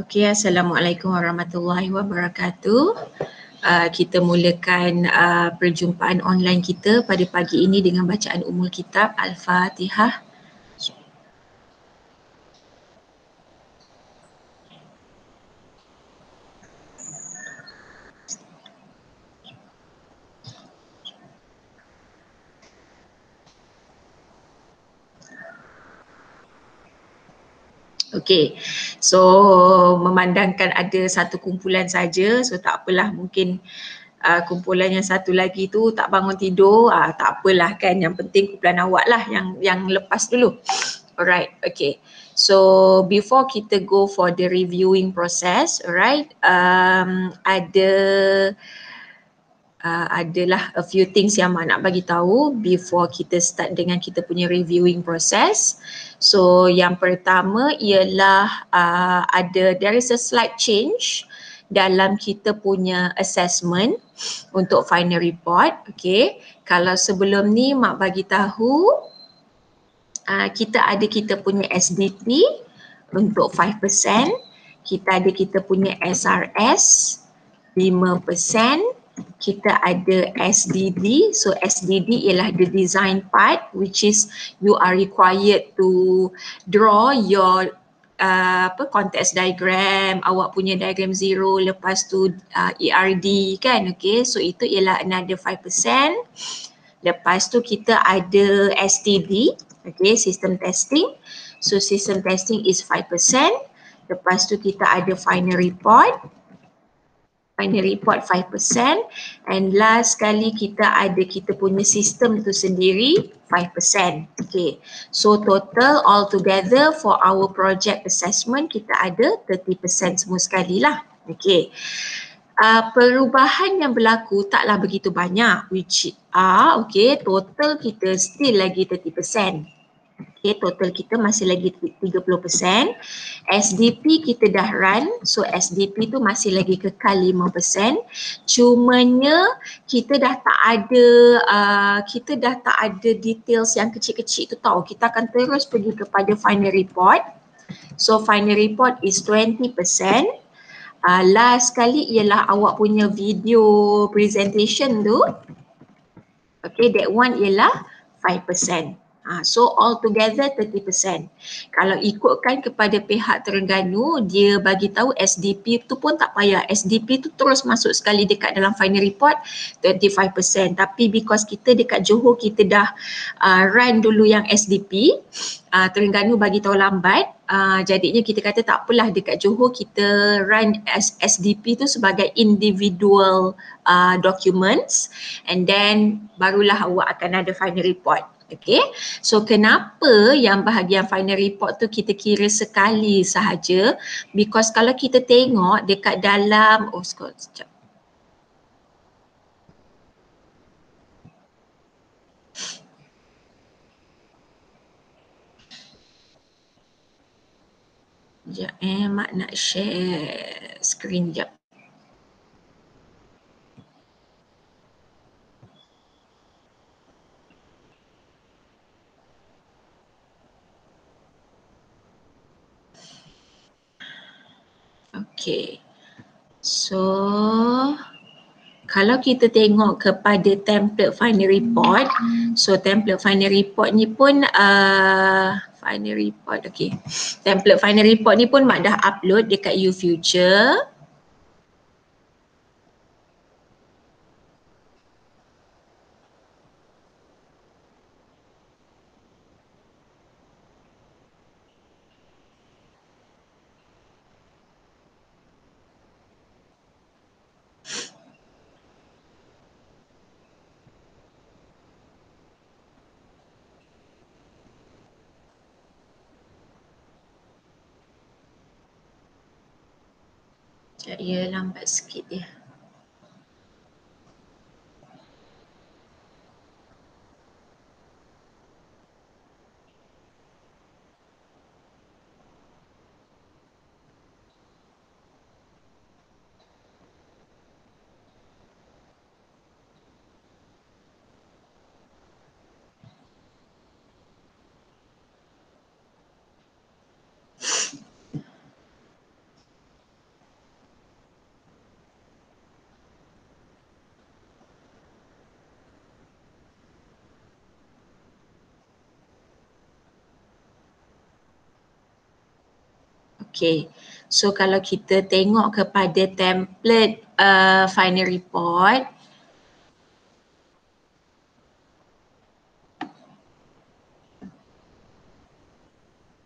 Okey, Assalamualaikum warahmatullahi wabarakatuh. Kita mulakan perjumpaan online kita pada pagi ini dengan bacaan Ummul Kitab Al-Fatihah. Okey, so memandangkan ada satu kumpulan saja, so tak apalah, mungkin kumpulan yang satu lagi tu tak bangun tidur, tak apalah kan, yang penting kumpulan awak lah yang lepas dulu. Alright, okay. So before kita go for the reviewing process, alright, adalah a few things yang Mak nak bagi tahu before kita start dengan kita punya reviewing process. So yang pertama ialah there is a slight change dalam kita punya assessment untuk final report. Okay, kalau sebelum ni Mak bagi tahu kita punya SDP untuk 5%, kita ada kita punya SRS 5%, kita ada SDD. So SDD ialah the design part, which is you are required to draw your context diagram, awak punya diagram zero, lepas tu ERD kan, okay, so itu ialah another 5%. Lepas tu kita ada STD, okay, system testing. So system testing is 5%. Lepas tu kita ada final report 5%, and last sekali kita ada kita punya sistem tu sendiri 5%. Okay, so total all together for our project assessment kita ada 30% semua sekali lah. Okay, perubahan yang berlaku taklah begitu banyak, which okay, total kita still lagi 30%. Okay, total kita masih lagi 30%. SDP kita dah run, so SDP tu masih lagi kekal 5%. Cumanya kita dah tak ada details yang kecil-kecil tu tahu. Kita akan terus pergi kepada final report. So final report is 20%. Last sekali ialah awak punya video presentation tu. Okay, that one ialah 5%. So all together 30%. Kalau ikutkan kepada pihak Terengganu, dia bagi tahu SDP tu pun tak payah. SDP tu terus masuk sekali dekat dalam final report 25%. Tapi because kita dekat Johor kita dah run dulu yang SDP, Terengganu bagi tahu lambat, jadinya kita kata tak apalah, dekat Johor kita run SDP tu sebagai individual documents, and then barulah awak akan ada final report. Okay, so kenapa yang bahagian final report tu kita kira sekali sahaja? Because kalau kita tengok dekat dalam, sekejap. Sekejap Mak nak share screen sekejap. Okay, so kalau kita tengok kepada template final report, so template final report ni pun final report, okay, template final report ni pun Mak dah upload dekat UFuture. Ya, lambat sikit dia. Okay, so kalau kita tengok kepada template final report,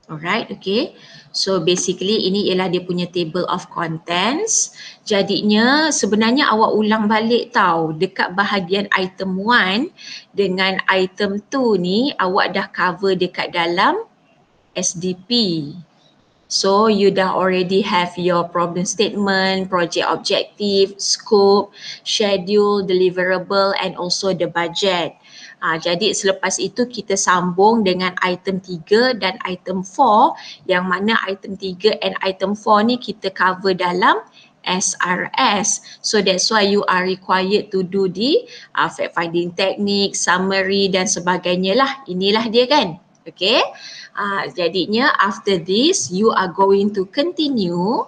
alright, okay. So basically ini ialah dia punya table of contents. Jadinya sebenarnya awak ulang balik tau, dekat bahagian item 1 dengan item 2 ni awak dah cover dekat dalam SDP. So you dah already have your problem statement, project objective, scope, schedule, deliverable and also the budget. Jadi selepas itu kita sambung dengan item 3 dan item 4, yang mana item 3 and item 4 ni kita cover dalam SRS. So that's why you are required to do the fact finding technique, summary dan sebagainya lah. Inilah dia kan. Okay. Jadinya after this you are going to continue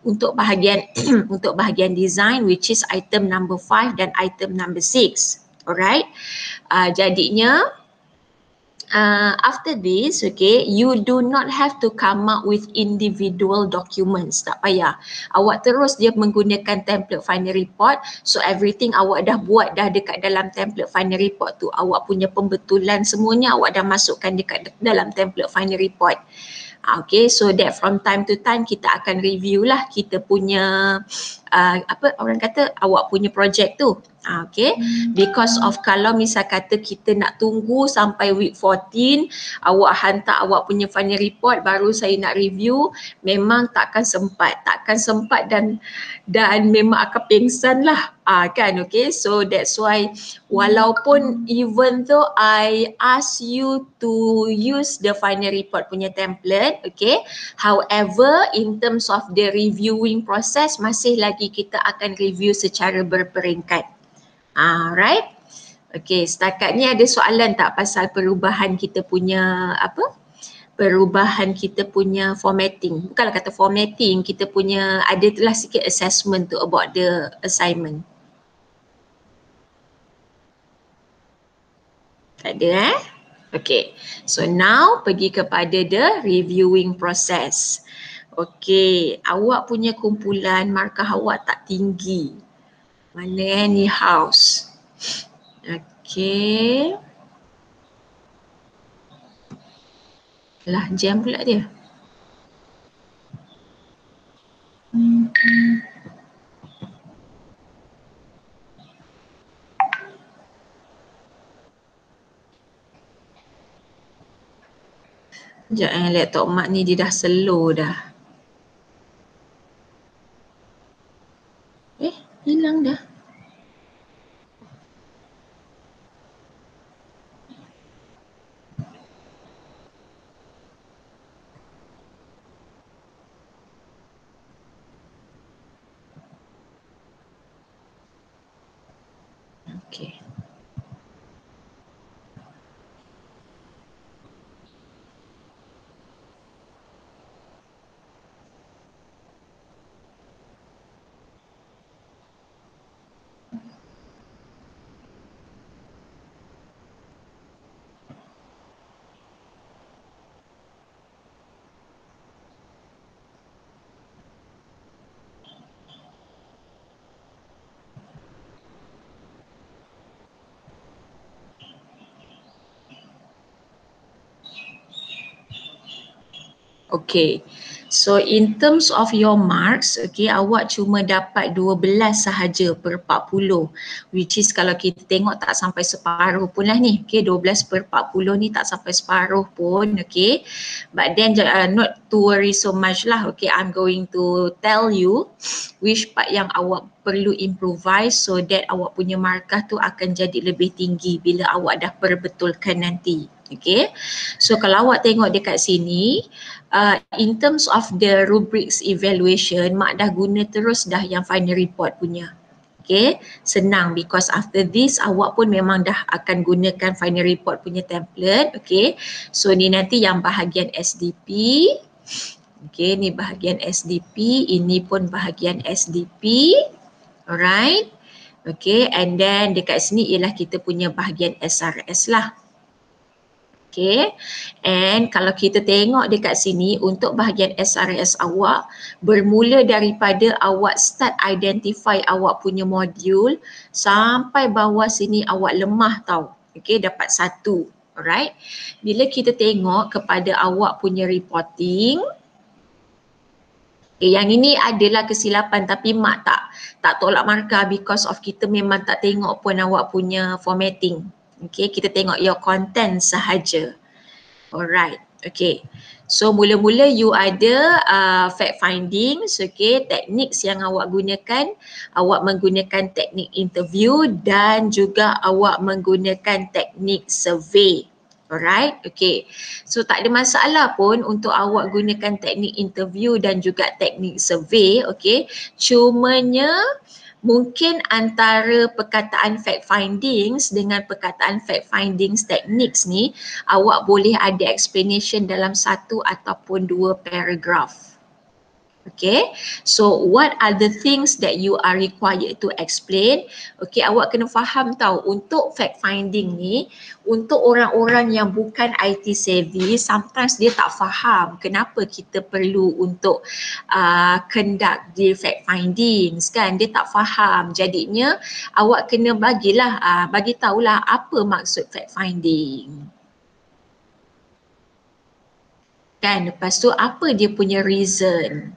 untuk bahagian untuk bahagian design, which is item number 5 dan item number 6. Alright. Jadinya after this, okay, you do not have to come up with individual documents. Tak payah. Awak terus dia menggunakan template final report. So everything awak dah buat dah dekat dalam template final report tu. Awak punya pembetulan semuanya awak dah masukkan dekat dalam template final report. Okay, so that from time to time kita akan review lah kita punya apa orang kata awak punya project tu. Okay, because of kalau misal kata kita nak tunggu sampai week 14 awak hantar awak punya final report baru saya nak review, memang takkan sempat dan memang akan pengsan lah kan. Okay, so that's why walaupun even though I ask you to use the final report punya template, okay, however in terms of the reviewing process masih lagi kita akan review secara berperingkat. Right? Okay, setakat ni ada soalan tak pasal perubahan kita punya apa? Perubahan kita punya formatting. Bukanlah kata formatting, kita punya ada telah sikit assessment tu about the assignment. Tak ada Okay, so now pergi kepada the reviewing process. Okay, awak punya kumpulan markah awak tak tinggi. Mana ni house? Okay. Lah jam pula dia. Sekejap laptop mak ni dia dah slow dah. Hilang dah. Okay. Okay, so in terms of your marks, okay, awak cuma dapat 12 sahaja per 40, which is kalau kita tengok tak sampai separuh pun lah ni. Okay, 12 per 40 ni tak sampai separuh pun, okay. But then not to worry so much lah, okay. I'm going to tell you which part yang awak perlu improvise so that awak punya markah tu akan jadi lebih tinggi bila awak dah perbetulkan nanti. Okay, so kalau awak tengok dekat sini, in terms of the rubrics evaluation, mak dah guna terus dah yang final report punya. Okay, senang because after this awak pun memang dah akan gunakan final report punya template. Okay, so ni nanti yang bahagian SDP. Okay, ni bahagian SDP, ini pun bahagian SDP. Alright. Okay, and then dekat sini ialah kita punya bahagian SRS lah. Okay, and kalau kita tengok dekat sini untuk bahagian SRS awak bermula daripada awak start identify awak punya modul sampai bawah sini awak lemah tau. Okay, dapat 1. Alright, bila kita tengok kepada awak punya reporting, yang ini adalah kesilapan tapi mak tak tolak markah because of kita memang tak tengok pun awak punya formatting. Okay, kita tengok your content sahaja. Alright, okay. So mula-mula you ada fact findings, okay. Teknik yang awak gunakan, awak menggunakan teknik interview dan juga awak menggunakan teknik survey. Alright, okay. So tak ada masalah pun untuk awak gunakan teknik interview dan juga teknik survey, okay. Cumanya mungkin antara perkataan fact findings dengan perkataan fact findings techniques ni awak boleh ada explanation dalam 1 ataupun 2 paragraph. Okay, so what are the things that you are required to explain? Okay, awak kena faham tau, untuk fact finding ni, untuk orang-orang yang bukan IT savvy, sometimes dia tak faham kenapa kita perlu untuk conduct the fact findings kan, dia tak faham. Jadinya awak kena bagi tahulah apa maksud fact finding. Kan, lepas tu apa dia punya reason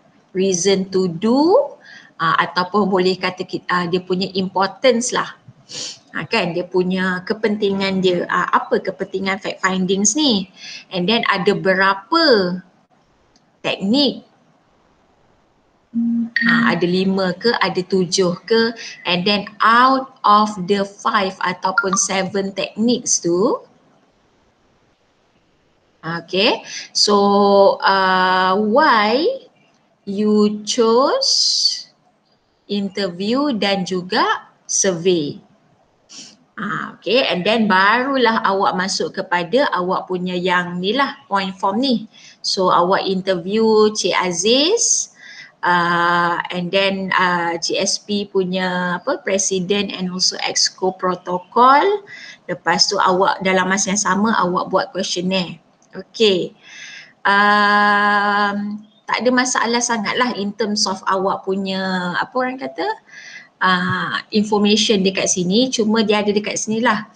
to do ataupun boleh kata dia punya importance lah, kan, dia punya kepentingan dia, apa kepentingan fact findings ni, and then ada berapa teknik, ada 5 ke, ada 7 ke, and then out of the 5 ataupun 7 techniques tu, okay, so why you chose interview dan juga survey. Okay, and then barulah awak masuk kepada awak punya yang ni lah, point form ni. So awak interview Cik Aziz, and then GSP punya President and also Exco Protocol. Lepas tu awak dalam masa yang sama awak buat questionnaire. Okay. Tak ada masalah sangat lah in terms of awak punya apa orang kata information dekat sini, cuma dia ada dekat sini lah,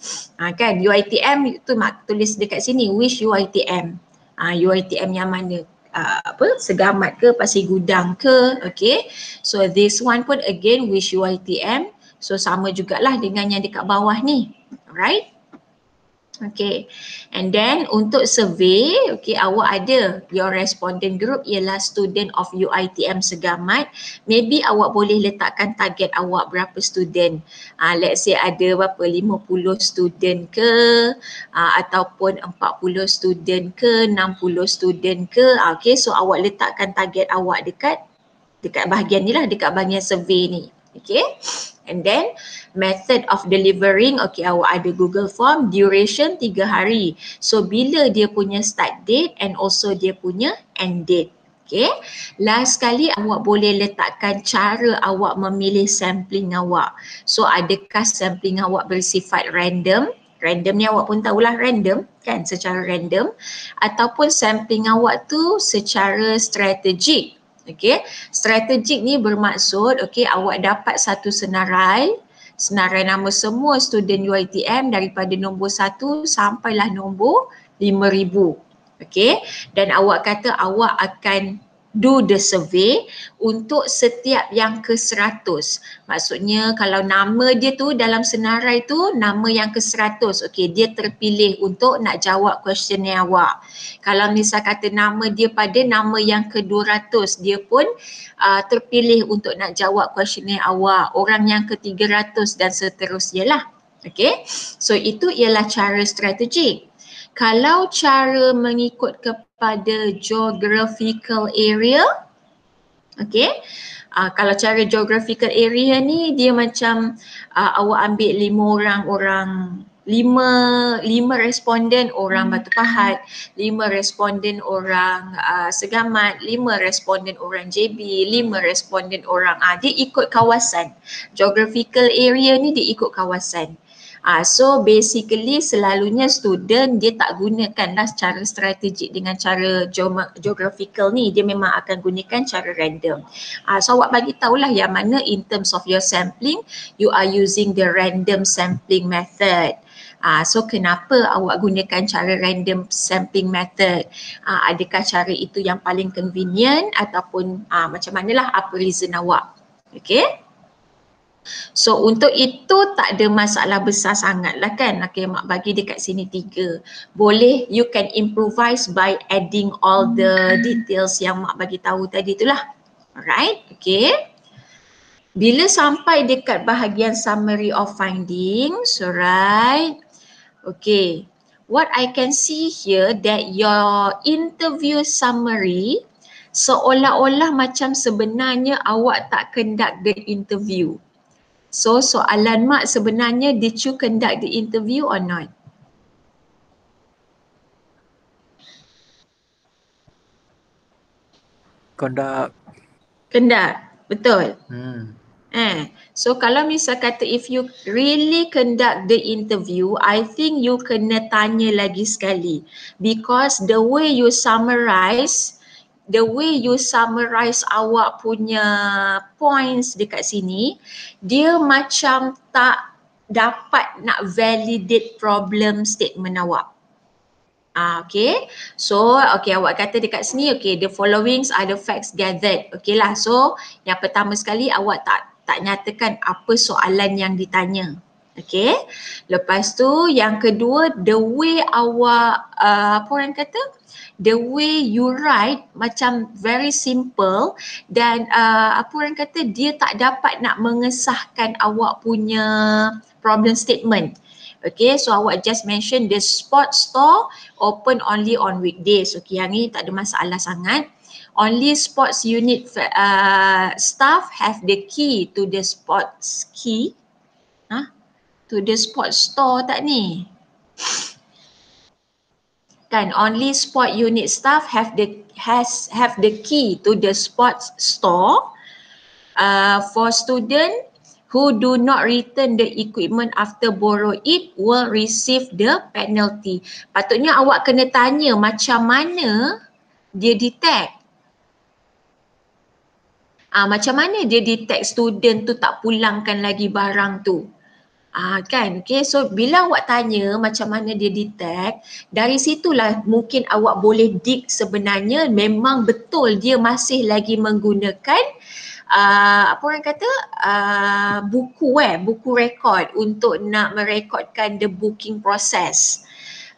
kan, UiTM tu mak tulis dekat sini which UiTM, UiTM yang mana, Segamat ke, Pasir Gudang ke, okay. So this one pun again which UiTM, so sama jugalah dengan yang dekat bawah ni. Alright. Okay, and then untuk survey, okay, awak ada your respondent group ialah student of UiTM Segamat. Maybe awak boleh letakkan target awak berapa student. Let's say ada berapa, 50 student ke, ataupun 40 student ke, 60 student ke. Okay, so awak letakkan target awak dekat bahagian ni lah, dekat bahagian survey ni. Okay, and then method of delivering, okay, awak ada Google Form, duration 3 hari. So bila dia punya start date and also dia punya end date. Okay, last sekali awak boleh letakkan cara awak memilih sampling awak. So adakah sampling awak bersifat random? Random ni awak pun tahulah random kan, secara random, ataupun sampling awak tu secara strategik. Okay, strategik ni bermaksud, okay, awak dapat satu senarai nama semua student UiTM daripada nombor 1 sampailah nombor 5,000. Okay, dan awak kata awak akan do the survey untuk setiap yang ke 100. Maksudnya kalau nama dia tu dalam senarai tu nama yang ke 100, okay, dia terpilih untuk nak jawab questionnaire awak. Kalau misal kata nama dia pada nama yang ke 200, dia pun terpilih untuk nak jawab questionnaire awak. Orang yang ke 300 dan seterusnya lah. Okay, so itu ialah cara strategik. Kalau cara mengikut kepada geographical area, okay, kalau cara geographical area ni dia macam awak ambil 5 responden orang Batu Pahat, 5 responden orang Segamat, 5 responden orang JB, 5 responden orang dia ikut kawasan. Geographical area ni dia ikut kawasan. So basically selalunya student dia tak gunakanlah secara strategik dengan cara geographical ni, dia memang akan gunakan cara random. So awak bagi tahulah yang mana in terms of your sampling you are using the random sampling method. So kenapa awak gunakan cara random sampling method? Adakah cara itu yang paling convenient ataupun macam manalah, apa reason awak? Okay. So untuk itu tak ada masalah besar sangat lah kan. Okay, mak bagi dekat sini 3. Boleh you can improvise by adding all the details yang mak bagi tahu tadi itulah. Alright, okay. Bila sampai dekat bahagian summary of findings, alright. Okay, what I can see here that your interview summary seolah-olah macam sebenarnya awak tak conduct the interview. So soalan mak sebenarnya, did you conduct the interview or not? Conduct. Betul. Hmm. So kalau misal kata if you really conduct the interview, I think you kena tanya lagi sekali, because the way you summarize awak punya points dekat sini, dia macam tak dapat nak validate problem statement awak. Okay, so okay, awak kata dekat sini, okay, the followings are the facts gathered. Okay lah, so yang pertama sekali awak tak nyatakan apa soalan yang ditanya. Okay, lepas tu yang kedua, the way awak apa orang kata, the way you write macam very simple, dan apa orang kata, dia tak dapat nak mengesahkan awak punya problem statement. Okay, so awak just mention the sports store open only on weekdays. Okay, yang ni tak ada masalah sangat. Only sports unit staff have the key to the sports key. To the sports store tak ni? Kan, only sport unit staff have the key to the sports store. For student who do not return the equipment after borrow it will receive the penalty. Patutnya awak kena tanya macam mana dia detect. Macam mana dia detect student tu tak pulangkan lagi barang tu. Kan, okay, so bila awak tanya macam mana dia detect, dari situlah mungkin awak boleh dig sebenarnya memang betul dia masih lagi menggunakan apa orang kata, buku rekod untuk nak merekodkan the booking process.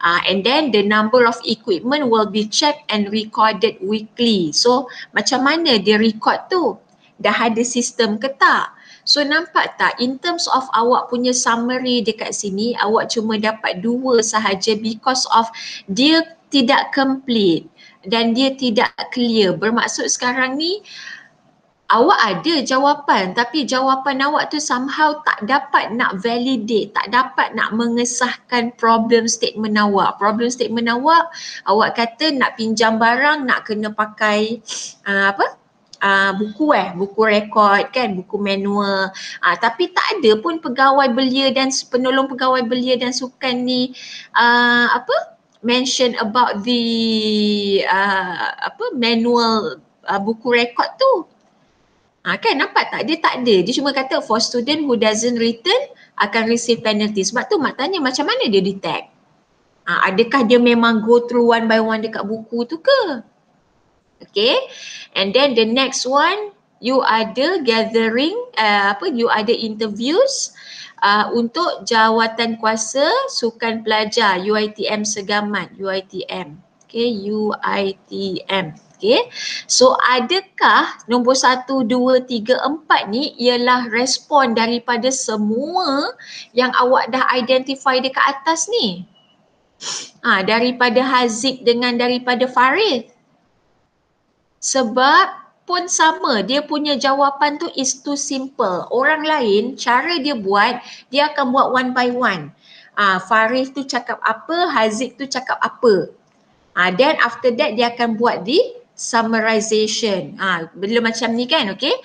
And then the number of equipment will be checked and recorded weekly. So macam mana dia record tu? Dah ada sistem ke tak? So nampak tak, in terms of awak punya summary dekat sini, awak cuma dapat 2 sahaja because of dia tidak complete dan dia tidak clear. Bermaksud sekarang ni awak ada jawapan, tapi jawapan awak tu somehow tak dapat nak validate, tak dapat nak mengesahkan problem statement awak. Problem statement awak kata nak pinjam barang nak kena pakai buku rekod kan, buku manual. Tapi tak ada pun pegawai belia dan penolong pegawai belia dan sukan ni mention about the manual buku rekod tu. Kan, nampak tak? Dia tak ada. Dia cuma kata for student who doesn't return akan receive penalty. Sebab tu mak tanya macam mana dia detect? Adakah dia memang go through one by one dekat buku tu ke? Okay, and then the next one, you ada gathering, you ada interviews untuk jawatan kuasa sukan pelajar UiTM Segamat, UiTM. Okay, UiTM. Okay, so adakah nombor 1, 2, 3, 4 ni ialah respon daripada semua yang awak dah identify dekat atas ni? Daripada Haziq dengan daripada Farid. Sebab pun sama, dia punya jawapan tu is too simple. Orang lain cara dia buat, dia akan buat one by one. Farid tu cakap apa, Haziq tu cakap apa. Then after that dia akan buat the summarization. Bila macam ni kan, okay.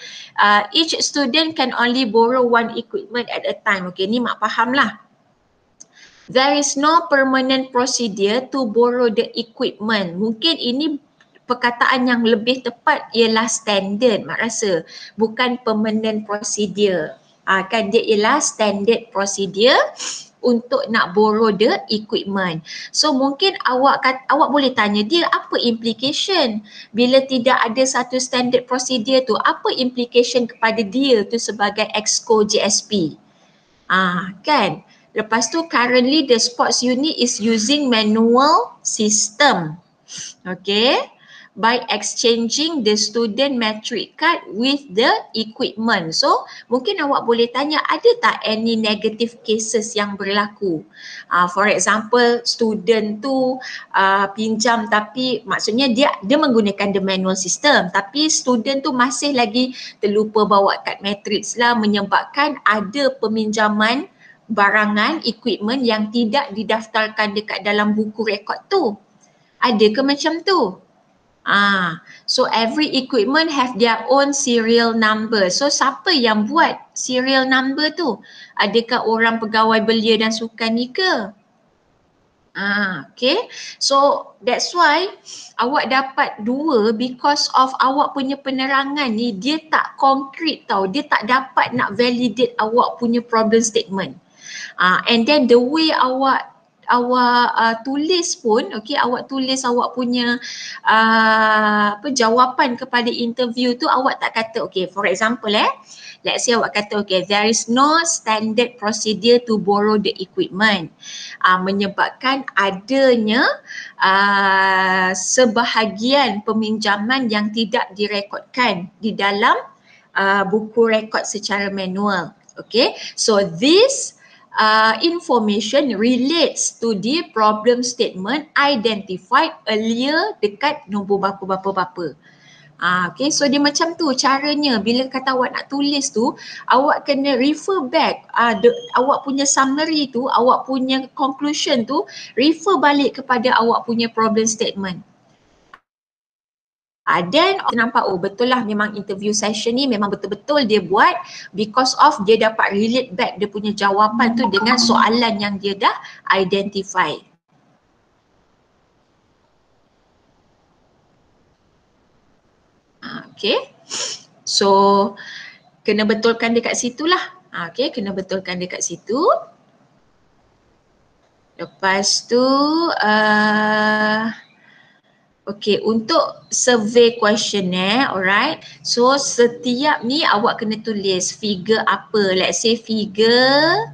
Each student can only borrow one equipment at a time. Okay, ni mak faham lah. There is no permanent procedure to borrow the equipment. Mungkin ini perkataan yang lebih tepat ialah standard, Mak rasa. Bukan permanent procedure. Kan dia ialah standard procedure untuk nak borrow the equipment. So mungkin awak boleh tanya dia apa implication bila tidak ada satu standard procedure tu, apa implication kepada dia tu sebagai exco GSP. Kan? Lepas tu currently the sports unit is using manual system. Okay. By exchanging the student metric card with the equipment. So mungkin awak boleh tanya ada tak any negative cases yang berlaku. For example student tu pinjam tapi maksudnya dia menggunakan the manual system tapi student tu masih lagi terlupa bawa kad matrix lah menyebabkan ada peminjaman barangan, equipment yang tidak didaftarkan dekat dalam buku rekod tu. Ada ke macam tu? So every equipment have their own serial number. So siapa yang buat serial number tu? Adakah orang pegawai belia dan sukan ni ke? Okay. So that's why awak dapat 2 because of awak punya penerangan ni dia tak konkret tau. Dia tak dapat nak validate awak punya problem statement. And then the way awak tulis pun, okay, awak tulis awak punya jawapan kepada interview tu, awak tak kata, okay, for example let's say awak kata, okay, there is no standard procedure to borrow the equipment. Menyebabkan adanya sebahagian peminjaman yang tidak direkodkan di dalam buku rekod secara manual. Okay, so this information relates to the problem statement identified earlier dekat nombor berapa. Okay, so dia macam tu caranya. Bila kata awak nak tulis tu, awak kena refer back awak punya summary tu, awak punya conclusion tu, refer balik kepada awak punya problem statement. Dan nampak betul lah memang interview session ni memang betul-betul dia buat because of dia dapat relate back dia punya jawapan tu dengan soalan yang dia dah identify. Okay. So kena betulkan dekat situ lah. Okay, kena betulkan dekat situ. Lepas tu okay, untuk survey questionnaire, alright. So setiap ni awak kena tulis figure apa. Let's say figure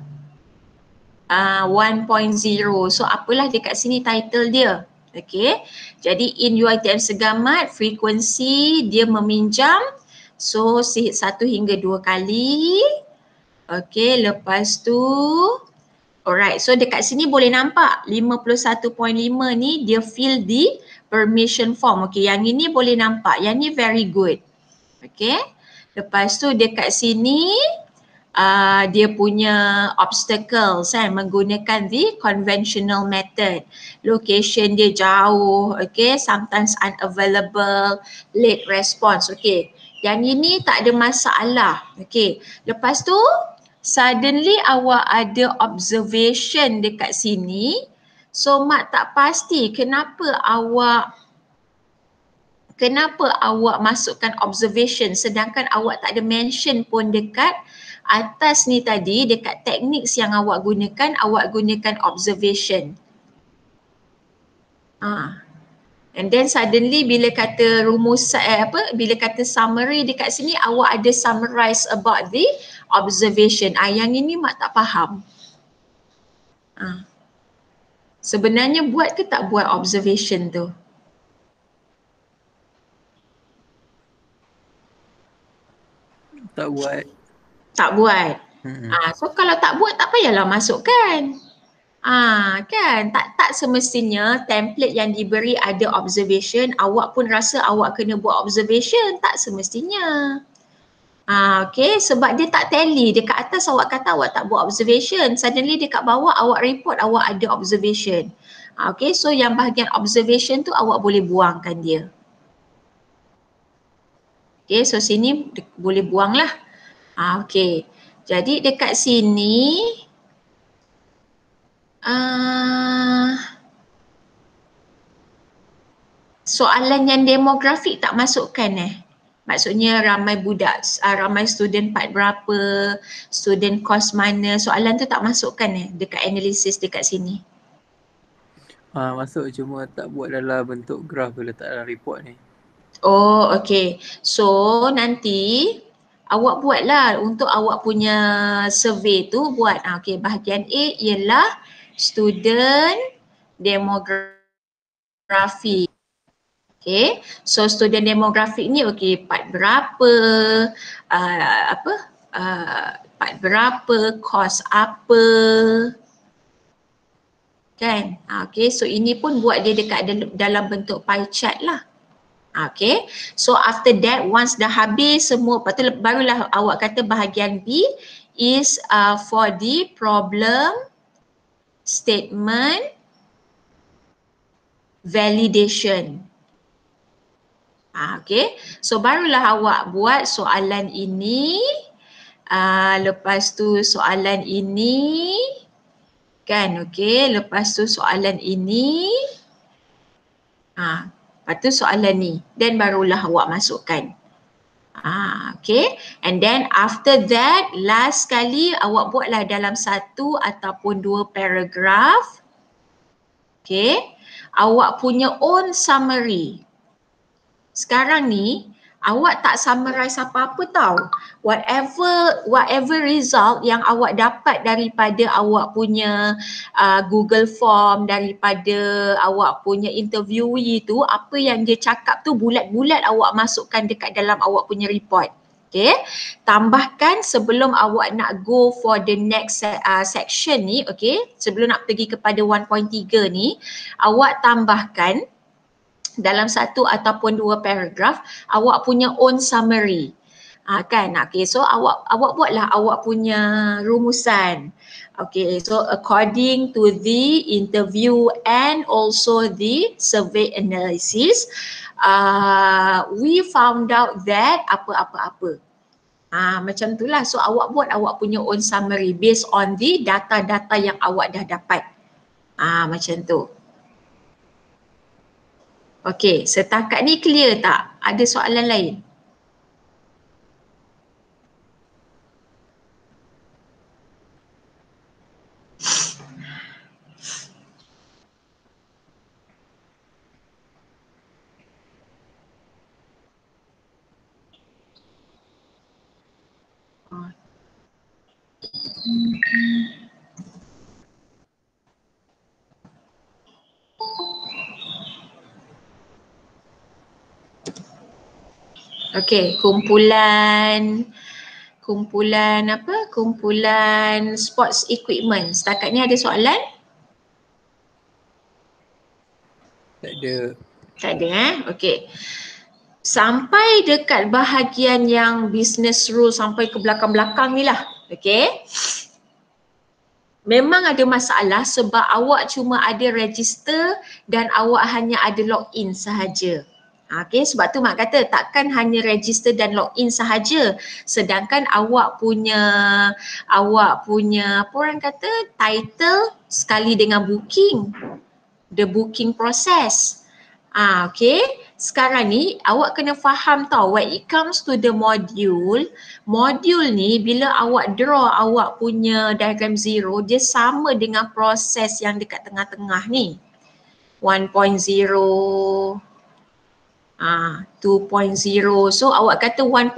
1.0. So apalah dekat sini title dia. Okay. Jadi in UiTM Segamat, frekuensi dia meminjam. So 1 hingga 2 kali. Okay, lepas tu alright, so dekat sini boleh nampak 51.5 ni dia fill the permission form. Okay, yang ini boleh nampak. Yang ni very good. Okay, lepas tu dekat sini dia punya obstacles menggunakan the conventional method. Location dia jauh, okay, sometimes unavailable, late response. Okay, yang ini tak ada masalah. Okay, lepas tu suddenly awak ada observation dekat sini. So mak tak pasti kenapa awak masukkan observation sedangkan awak tak ada mention pun dekat atas ni tadi, dekat teknik yang awak gunakan observation. And then suddenly bila kata rumus bila kata summary dekat sini awak ada summarize about the observation. Yang ini mak tak faham. Sebenarnya buat ke tak buat observation tu? Tak buat. Tak buat. So kalau tak buat tak payahlah masukkan. Kan tak semestinya template yang diberi ada observation, awak pun rasa awak kena buat observation, tak semestinya. Okay, sebab dia tak tally. Dekat atas awak kata awak tak buat observation, suddenly dekat bawah awak report awak ada observation. Okay, so yang bahagian observation tu awak boleh buangkan dia. Okay, so sini boleh buang lah. Okay, jadi dekat sini Soalan yang demografik tak masukkan Maksudnya ramai budak, ramai student part berapa, student course mana, soalan tu tak masukkan dekat analisis dekat sini. Masuk, cuma tak buat dalam bentuk graf bila letak dalam report ni. Oh, okay. So nanti awak buatlah untuk awak punya survey tu buat. Okay, bahagian A ialah student demografi. Okay, so student demografik ni part berapa, part berapa, course apa, kan? Okay, so ini pun buat dia dekat dalam bentuk pie chart lah. Okay, so after that once dah habis semua, lepas tu barulah awak kata bahagian B is for the problem statement validation. Okay, so barulah awak buat soalan ini, lepas tu soalan ini, kan? Okay, lepas tu soalan ini, lepas tu soalan ni, dan barulah awak masukkan. Okay, and then after that last kali awak buatlah dalam 1 ataupun 2 paragraph. Okay, awak punya own summary. Sekarang ni awak tak summarize apa-apa tau. Whatever result yang awak dapat daripada awak punya Google Form, daripada awak punya interviewee tu, apa yang dia cakap tu bulat-bulat awak masukkan dekat dalam awak punya report. Okay, tambahkan sebelum awak nak go for the next section ni, okay, sebelum nak pergi kepada 1.3 ni, awak tambahkan dalam 1 ataupun 2 paragraph awak punya own summary. Kan? Okay, so awak buatlah awak punya rumusan. Okay, so according to the interview and also the survey analysis, we found out that apa-apa-apa. Macam itulah. So awak buat awak punya own summary based on the data-data yang awak dah dapat. Macam tu. Okey, setakat ni clear tak? Ada soalan lain? Okey, kumpulan sports equipment. Setakat ni ada soalan? Tak ada. Tak ada Okey. Sampai dekat bahagian yang business rule sampai ke belakang-belakang ni lah. Okey. Memang ada masalah sebab awak cuma ada register dan awak hanya ada login sahaja. Okay, sebab tu mak kata takkan hanya register dan login sahaja, sedangkan awak punya apa orang kata title sekali dengan booking, the booking process. Okay, sekarang ni awak kena faham tau, when it comes to the module ni bila awak draw awak punya diagram zero, dia sama dengan proses yang dekat tengah-tengah ni 1.0, 2.0. So awak kata 1.0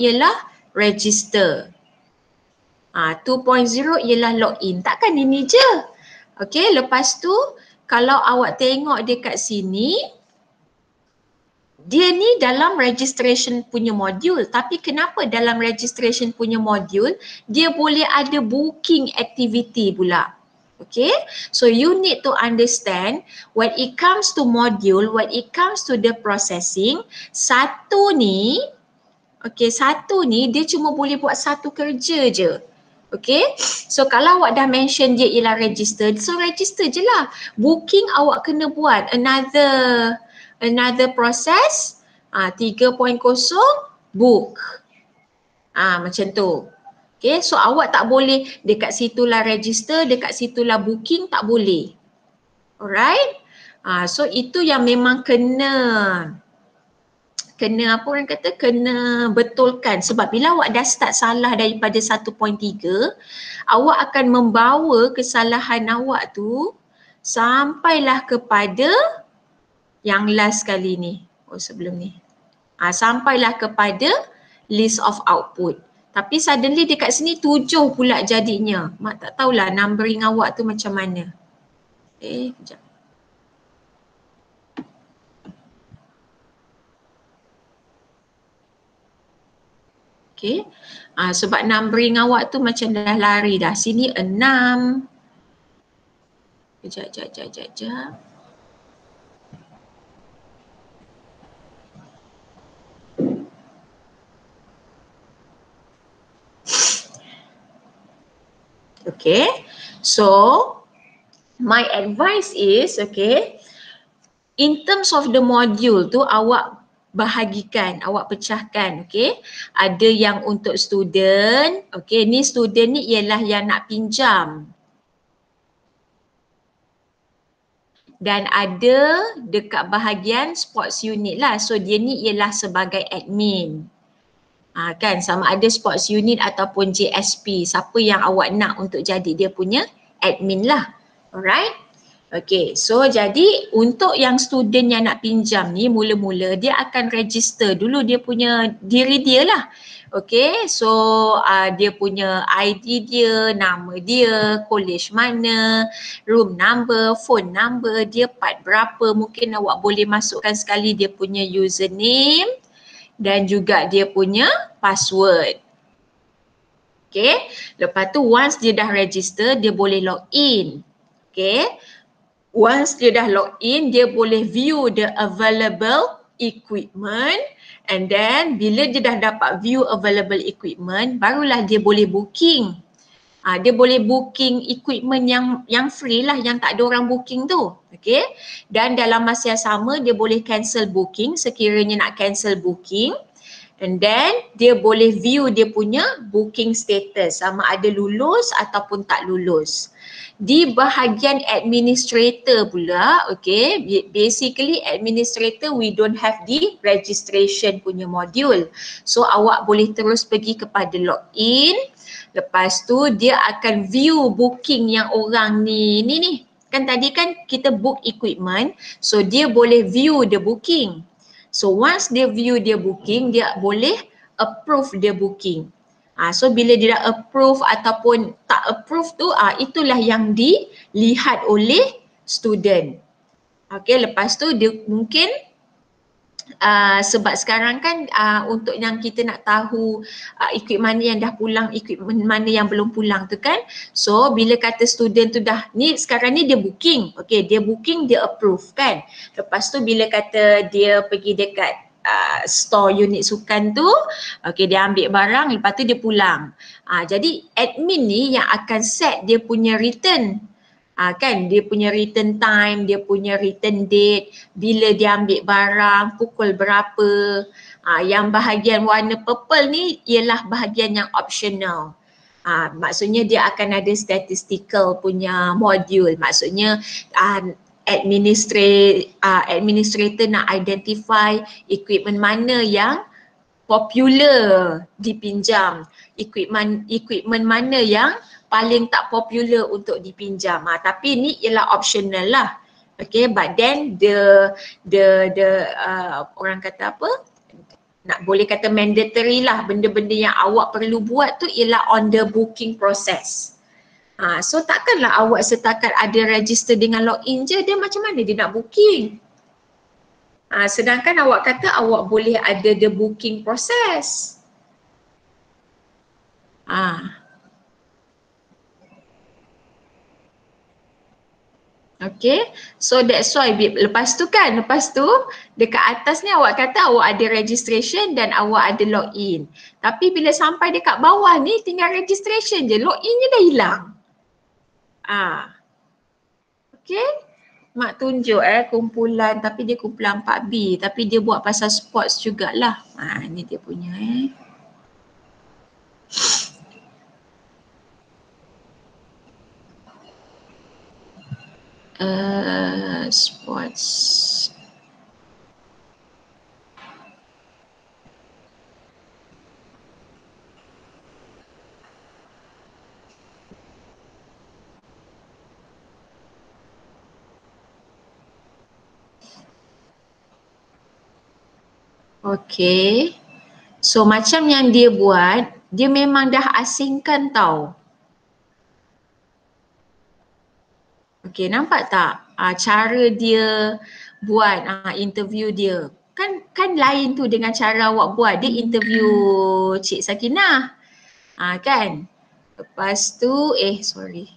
ialah register, 2.0 ialah login. Takkan ini je. Okay, lepas tu kalau awak tengok dekat sini, dia ni dalam registration punya module, tapi kenapa dalam registration punya module dia boleh ada booking activity pula? Okay, so you need to understand when it comes to module, when it comes to the processing, satu ni dia cuma boleh buat satu kerja je. Okay, so kalau awak dah mention dia ialah register, so register je lah. Booking awak kena buat another process, 3.0 book. Macam tu. Okay, so awak tak boleh dekat situlah register, dekat situlah booking, tak boleh. Alright? So itu yang memang kena apa orang kata, kena betulkan. Sebab bila awak dah start salah daripada 1.3, awak akan membawa kesalahan awak tu sampailah kepada yang last kali ni. Oh, sebelum ni. Sampailah kepada list of output. Tapi suddenly dekat sini 7 pula jadinya. Mak tak tahulah numbering awak tu macam mana. Kejap. Okay. Sebab numbering awak tu macam dah lari dah. Sini 6. Kejap. Okay. So, my advice is, okay, in terms of the module tu awak bahagikan, awak pecahkan, okay. Ada yang untuk student, okay, ni student ni ialah yang nak pinjam. Dan ada dekat bahagian sports unit lah, so dia ni ialah sebagai admin. Kan sama ada sports unit ataupun JSP, siapa yang awak nak untuk jadi dia punya admin lah. Alright. Okay, so jadi untuk yang student yang nak pinjam ni mula-mula dia akan register dulu dia punya diri dia lah. Okay, so dia punya ID dia, nama dia, college mana, room number, phone number, dia part berapa, mungkin awak boleh masukkan sekali dia punya username dan juga dia punya password. Okay, lepas tu once dia dah register, dia boleh log in. Okay, once dia dah log in, dia boleh view the available equipment, and then bila dia dah dapat view available equipment, barulah dia boleh booking. Dia boleh booking equipment yang free lah, yang tak ada orang booking tu. Okay, dan dalam masa yang sama dia boleh cancel booking sekiranya nak cancel booking. And then dia boleh view dia punya booking status sama ada lulus ataupun tak lulus. Di bahagian administrator pula, okay, basically administrator we don't have the registration punya module. So awak boleh terus pergi kepada login, lepas tu dia akan view booking yang orang ni. Kan tadi kan kita book equipment, so dia boleh view the booking. So once dia view dia booking, dia boleh approve dia booking. So bila dia dah approve ataupun tak approve tu, itulah yang dilihat oleh student. Okay, lepas tu dia mungkin sebab sekarang kan untuk yang kita nak tahu equipment mana yang dah pulang, equipment mana yang belum pulang tu kan. So bila kata student tu dah, ni sekarang ni dia booking, okay, dia booking, dia approve kan. Lepas tu bila kata dia pergi dekat store unit sukan tu, okay, dia ambil barang, lepas tu dia pulang. Jadi admin ni yang akan set dia punya return. Kan dia punya return time, dia punya return date, bila dia ambil barang, pukul berapa. Yang bahagian warna purple ni ialah bahagian yang optional. Maksudnya dia akan ada statistical punya module. Maksudnya administrator nak identify equipment mana yang popular dipinjam, equipment mana yang paling tak popular untuk dipinjam. Tapi ni ialah optional lah. Okay, but then the orang kata apa? Nak boleh kata mandatory lah, benda-benda yang awak perlu buat tu ialah on the booking process. So takkanlah awak setakat ada register dengan login je, dia macam mana dia nak booking? Sedangkan awak kata awak boleh ada the booking process. Okay, so that's why lepas tu dekat atas ni awak kata awak ada registration dan awak ada login. Tapi bila sampai dekat bawah ni tinggal registration je, loginnya dah hilang. Okay, mak tunjuk kumpulan, tapi dia kumpulan 4B, tapi dia buat pasal sports jugalah. Ni dia punya Sports. Okay. So macam yang dia buat, dia memang dah asingkan tau. Okay, nampak tak cara dia buat interview dia. Kan lain tu dengan cara awak buat. Dia interview Cik Sakinah. Kan? Lepas tu, sorry.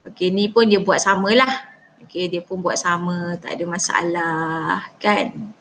Okay, ni pun dia buat samalah. Okay, dia pun buat sama, tak ada masalah. Kan?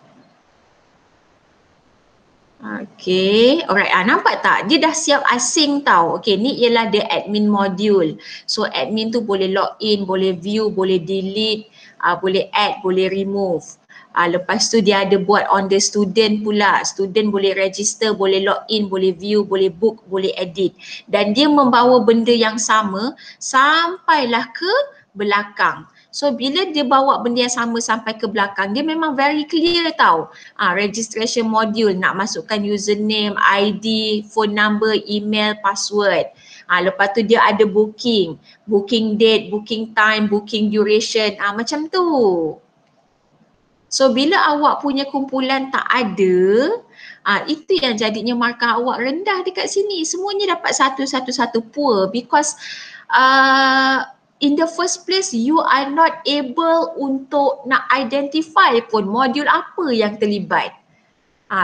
Okay, alright. Nampak tak? Dia dah siap asing tau. Okay, ni ialah the admin module. So admin tu boleh log in, boleh view, boleh delete, boleh add, boleh remove. Lepas tu dia ada buat on the student pula. Student boleh register, boleh log in, boleh view, boleh book, boleh edit. Dan dia membawa benda yang sama sampailah ke belakang. So bila dia bawa benda yang sama sampai ke belakang, dia memang very clear tau. Registration module, nak masukkan username, ID, phone number, email, password. Lepas tu dia ada booking date, booking time, booking duration, macam tu. So bila awak punya kumpulan tak ada, itu yang jadinya markah awak rendah dekat sini. Semuanya dapat 1 poor because in the first place you are not able untuk nak identify pun modul apa yang terlibat.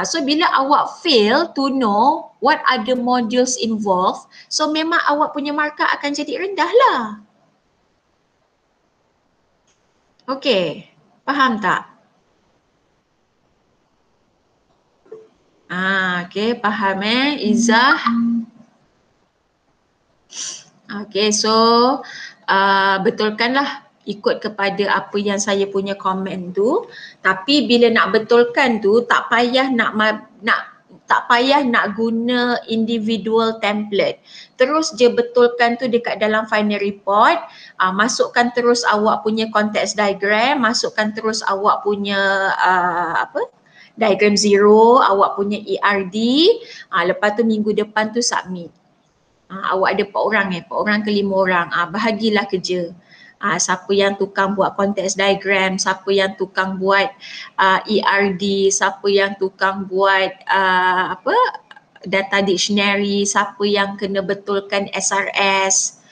So bila awak fail to know what are the modules involved, so memang awak punya markah akan jadi rendah lah. Okay, faham tak? Okay, faham Izzah? Okay, so betulkanlah ikut kepada apa yang saya punya komen tu. Tapi bila nak betulkan tu tak payah nak guna individual template. Terus je betulkan tu dekat dalam final report. Masukkan terus awak punya context diagram, masukkan terus awak punya diagram zero, awak punya ERD. Lepas tu minggu depan tu submit. Awak ada 4 orang 4 orang ke 5 orang, bahagilah kerja. Siapa yang tukang buat context diagram, siapa yang tukang buat ERD, siapa yang tukang buat data dictionary, siapa yang kena betulkan SRS.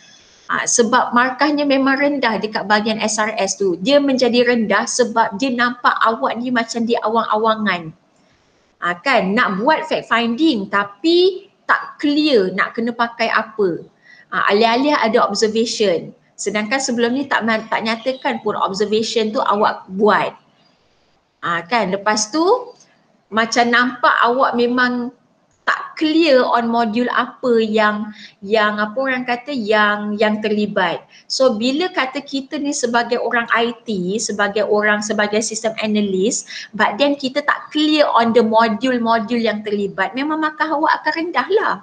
Sebab markahnya memang rendah dekat bahagian SRS tu. Dia menjadi rendah sebab dia nampak awak ni macam di awang-awangan. Kan nak buat fact finding tapi tak clear nak kena pakai apa. Alih-alih ada observation. Sedangkan sebelum ni tak nyatakan pun observation tu awak buat. Kan lepas tu macam nampak awak memang tak clear on modul apa yang apa orang kata yang terlibat. So bila kata kita ni sebagai orang IT, sebagai sistem analyst, but then kita tak clear on the modul-modul yang terlibat, memang markah awak akan rendah lah.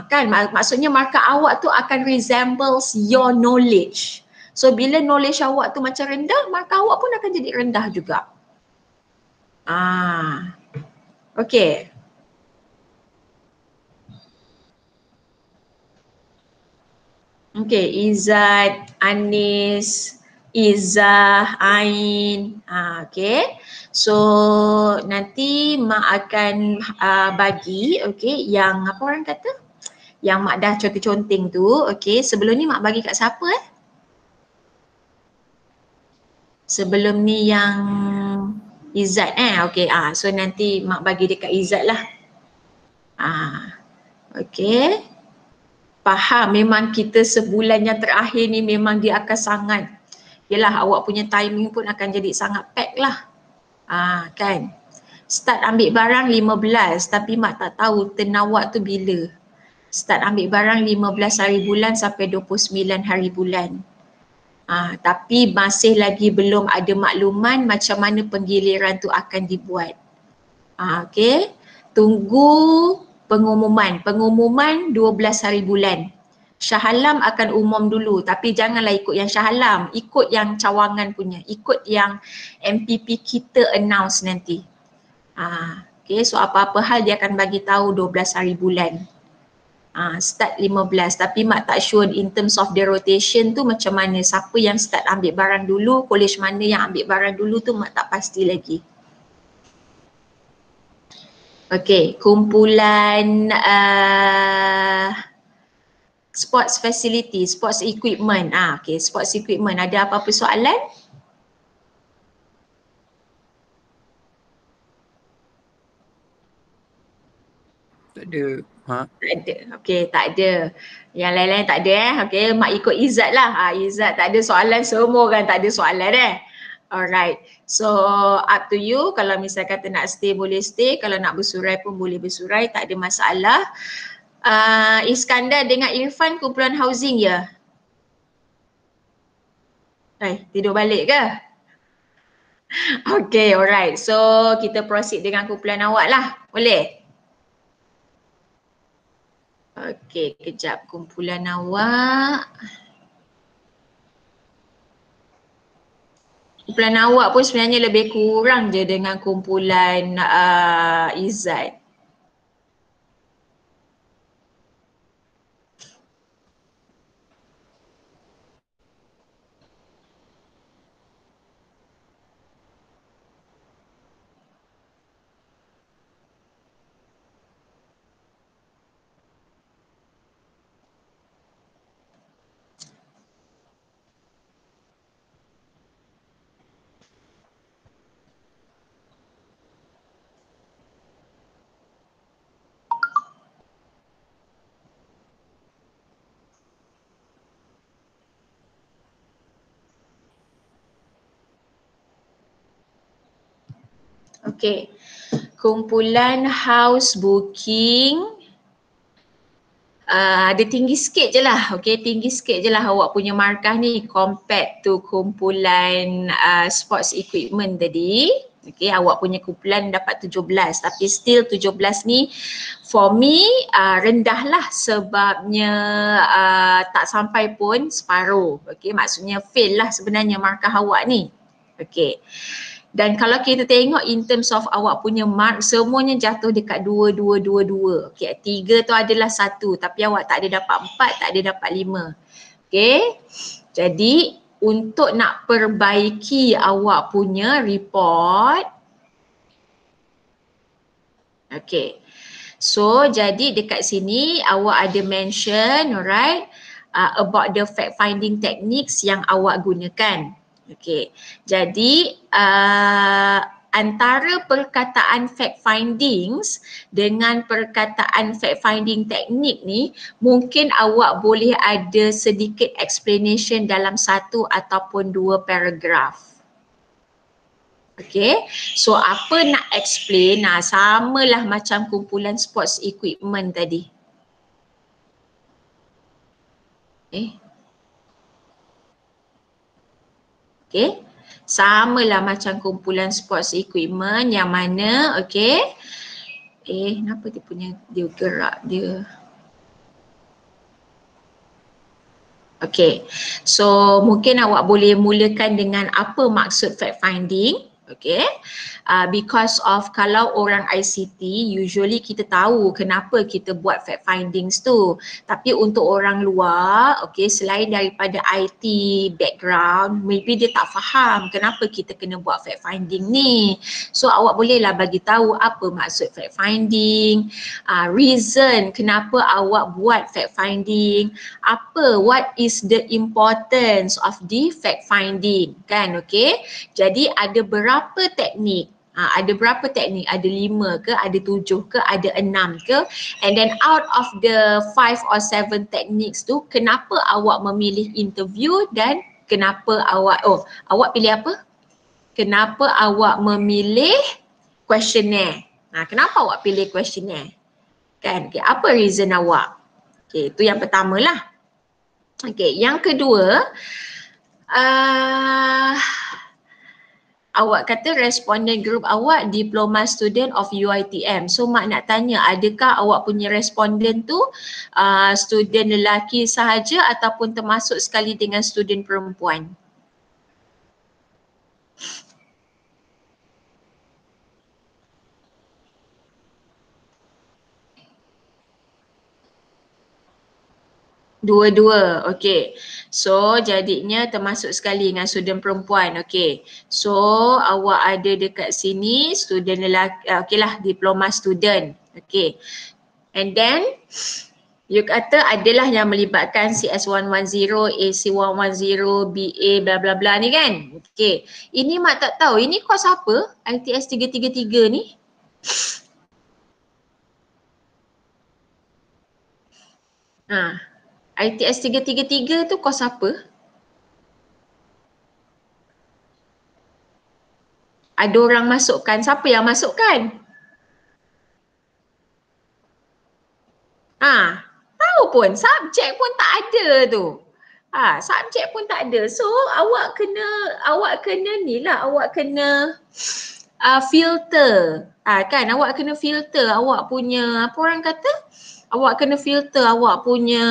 Kan maksudnya markah awak tu akan resembles your knowledge. So bila knowledge awak tu macam rendah, markah awak pun akan jadi rendah juga. Okay. Okay, Izzat, Anis, Izzah, Ain. Okay. So nanti Mak akan bagi yang apa orang kata? Yang Mak dah conteng-conteng tu. Okay, sebelum ni Mak bagi kat siapa Sebelum ni yang Izzat Okay, so nanti Mak bagi dekat Izzat lah. Okay. Faham, memang kita sebulan yang terakhir ni memang dia akan sangat, yelah awak punya timing pun akan jadi sangat pack lah. Kan. Start ambil barang 15 tapi Mak tak tahu turn awak tu bila. Start ambil barang 15 hari bulan sampai 29 hari bulan. Tapi masih lagi belum ada makluman macam mana penggiliran tu akan dibuat. Okay. Tunggu pengumuman 12 hari bulan. Shah Alam akan umum dulu, tapi janganlah ikut yang Shah Alam, ikut yang cawangan punya, ikut yang MPP kita announce nanti. Okay, so apa-apa hal dia akan bagi tahu 12 hari bulan. Start 15, tapi mak tak sure in terms of the rotation tu macam mana, siapa yang start ambil barang dulu, college mana yang ambil barang dulu tu mak tak pasti lagi. Okay, kumpulan sports facility, sports equipment. Okay, sports equipment. Ada apa-apa soalan? Tak ada. Tak ada. Okay, tak ada. Yang lain-lain tak ada Okay, mak ikut Izzat lah. Izzat tak ada soalan, semua kan tak ada soalan Alright. So up to you. Kalau misal kata nak stay boleh stay. Kalau nak bersurai pun boleh bersurai. Tak ada masalah. Iskandar dengan Irfan kumpulan housing ya? Tidur balik ke? Okay, alright. So kita proceed dengan kumpulan awak lah. Boleh? Okay, kejap kumpulan awak. Kumpulan awak pun sebenarnya lebih kurang je dengan kumpulan Izzat. Okay, kumpulan house booking ada tinggi sikit je lah, okay, tinggi sikit je lah awak punya markah ni compared to kumpulan sports equipment tadi. Okay, awak punya kumpulan dapat 17 tapi still 17 ni for me rendah lah sebabnya tak sampai pun separuh. Okay, maksudnya fail lah sebenarnya markah awak ni. Okay. Dan kalau kita tengok in terms of awak punya mark, semuanya jatuh dekat 2, 2, 2, 2. Okay, 3 tu adalah 1 tapi awak tak ada dapat 4, tak ada dapat 5. Okay, jadi untuk nak perbaiki awak punya report, okay, so jadi dekat sini awak ada mention, alright, about the fact finding techniques yang awak gunakan. Okay, jadi antara perkataan fact findings dengan perkataan fact finding teknik ni mungkin awak boleh ada sedikit explanation dalam 1 ataupun 2 paragraf. Okay, so apa nak explain, samalah macam kumpulan sports equipment tadi. Okay, samalah macam kumpulan sports equipment yang mana, okay, kenapa dia punya, dia gerak dia. Okay, so mungkin awak boleh mulakan dengan apa maksud fact finding. Okay, because of kalau orang ICT usually kita tahu kenapa kita buat fact findings tu, tapi untuk orang luar, okay, selain daripada IT background, maybe dia tak faham kenapa kita kena buat fact finding ni. So awak bolehlah bagi tahu apa maksud fact finding, reason kenapa awak buat fact finding, what is the importance of the fact finding, kan? Okay, jadi ada berapa teknik, ada berapa teknik, ada 5 ke, ada 7 ke, ada 6 ke, and then out of the 5 or 7 techniques tu kenapa awak memilih interview dan kenapa awak pilih apa? Kenapa awak memilih questionnaire? Kenapa awak pilih questionnaire? Kan? Okay, apa reason awak? Okay, itu yang pertama lah. Okay, yang kedua, Awak kata responden group awak diploma student of UiTM. So mak nak tanya, adakah awak punya responden tu student lelaki sahaja ataupun termasuk sekali dengan student perempuan? Dua-dua, okey. So jadinya termasuk sekali dengan student perempuan, okey. So awak ada dekat sini student lelaki, okeylah diploma student, okey. And then you kata adalah yang melibatkan CS110, AC110, BA bla bla bla ni kan? Okey. Ini mak tak tahu, ini kos apa? ITS 333 ni? ITS 333 tu kos apa? Ada orang masukkan, siapa yang masukkan? Tahu pun, subjek pun tak ada tu. Subjek pun tak ada. So awak kena ni lah, awak kena filter. Kan awak kena filter awak punya, apa orang kata? Awak kena filter awak punya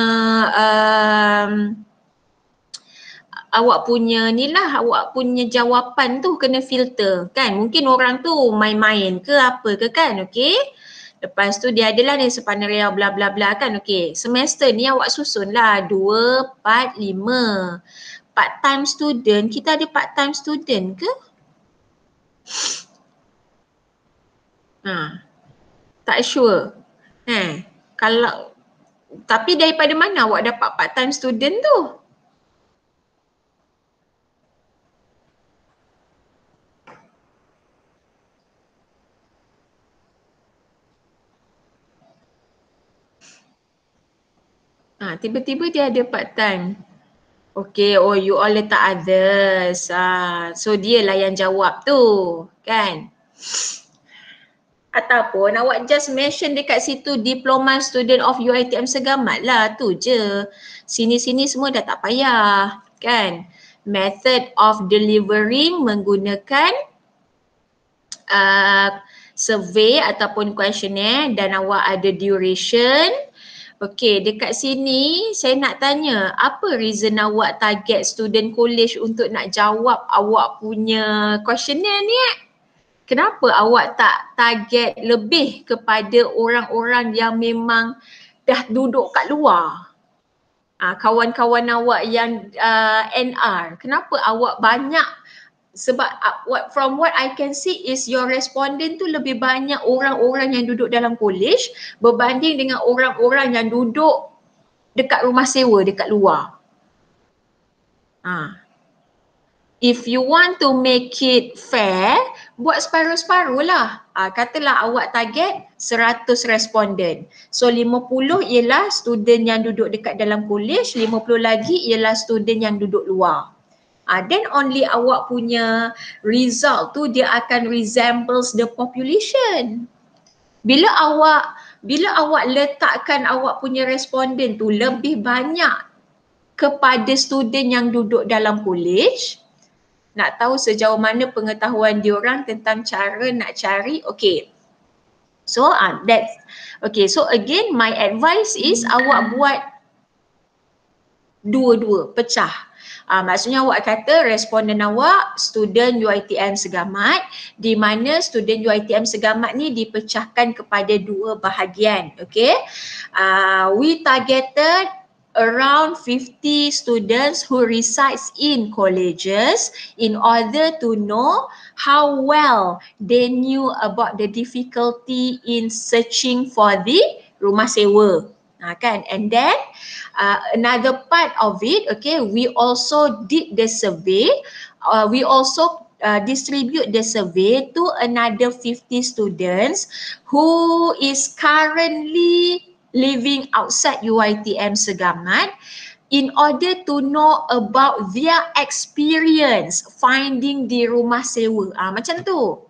awak punya ni lah, awak punya jawapan tu kena filter kan. Mungkin orang tu main-main ke apa ke kan, okey. Lepas tu dia adalah ni sepanjang bla bla bla kan, okey. Semester ni awak susun lah 2, 4, 5. Part time student, kita ada part time student ke? Tak sure. Kalau tapi daripada mana awak dapat part time student tu? Tiba-tiba dia ada part time. Okay, oh you all letak others. So dia lah yang jawab tu, kan? Ataupun awak just mention dekat situ diploma student of UiTM Segamat lah, tu je. Sini-sini semua dah tak payah, kan? Method of delivering menggunakan survey ataupun questionnaire dan awak ada duration. Okey, dekat sini saya nak tanya, apa reason awak target student college untuk nak jawab awak punya questionnaire ni? Kenapa awak tak target lebih kepada orang-orang yang memang dah duduk kat luar? Kawan-kawan awak yang NR, kenapa awak banyak? Sebab from what I can see is your respondent tu lebih banyak orang-orang yang duduk dalam college berbanding dengan orang-orang yang duduk dekat rumah sewa dekat luar. If you want to make it fair, buat separuh-separuh lah. Katalah awak target 100 responden. So 50 ialah student yang duduk dekat dalam college, 50 lagi ialah student yang duduk luar. Then only awak punya result tu dia akan resembles the population. Bila awak letakkan awak punya responden tu lebih banyak kepada student yang duduk dalam college, nak tahu sejauh mana pengetahuan diorang tentang cara nak cari, okay. So that's, okay, so again my advice is awak buat dua-dua, pecah. Maksudnya awak kata responden awak student UiTM Segamat, di mana student UiTM Segamat ni dipecahkan kepada dua bahagian, okay. We targeted around 50 students who resides in colleges in order to know how well they knew about the difficulty in searching for the rumah sewa. Kan? And then another part of it, okay, we also did the survey. We also distribute the survey to another 50 students who is currently living outside UiTM Segamat in order to know about their experience finding di rumah sewa. Macam tu.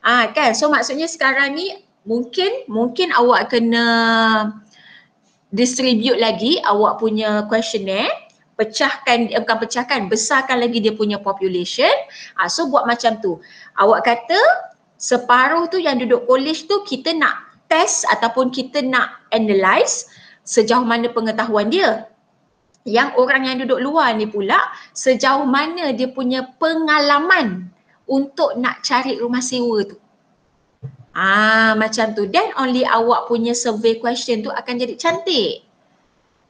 Kan? So maksudnya sekarang ni mungkin awak kena distribute lagi awak punya questionnaire bukan pecahkan, besarkan lagi dia punya population. So buat macam tu. Awak kata separuh tu yang duduk college tu kita nak test ataupun kita nak analyse sejauh mana pengetahuan dia. Yang orang yang duduk luar ni pula sejauh mana dia punya pengalaman untuk nak cari rumah sewa tu. Macam tu. Then only awak punya survey question tu akan jadi cantik.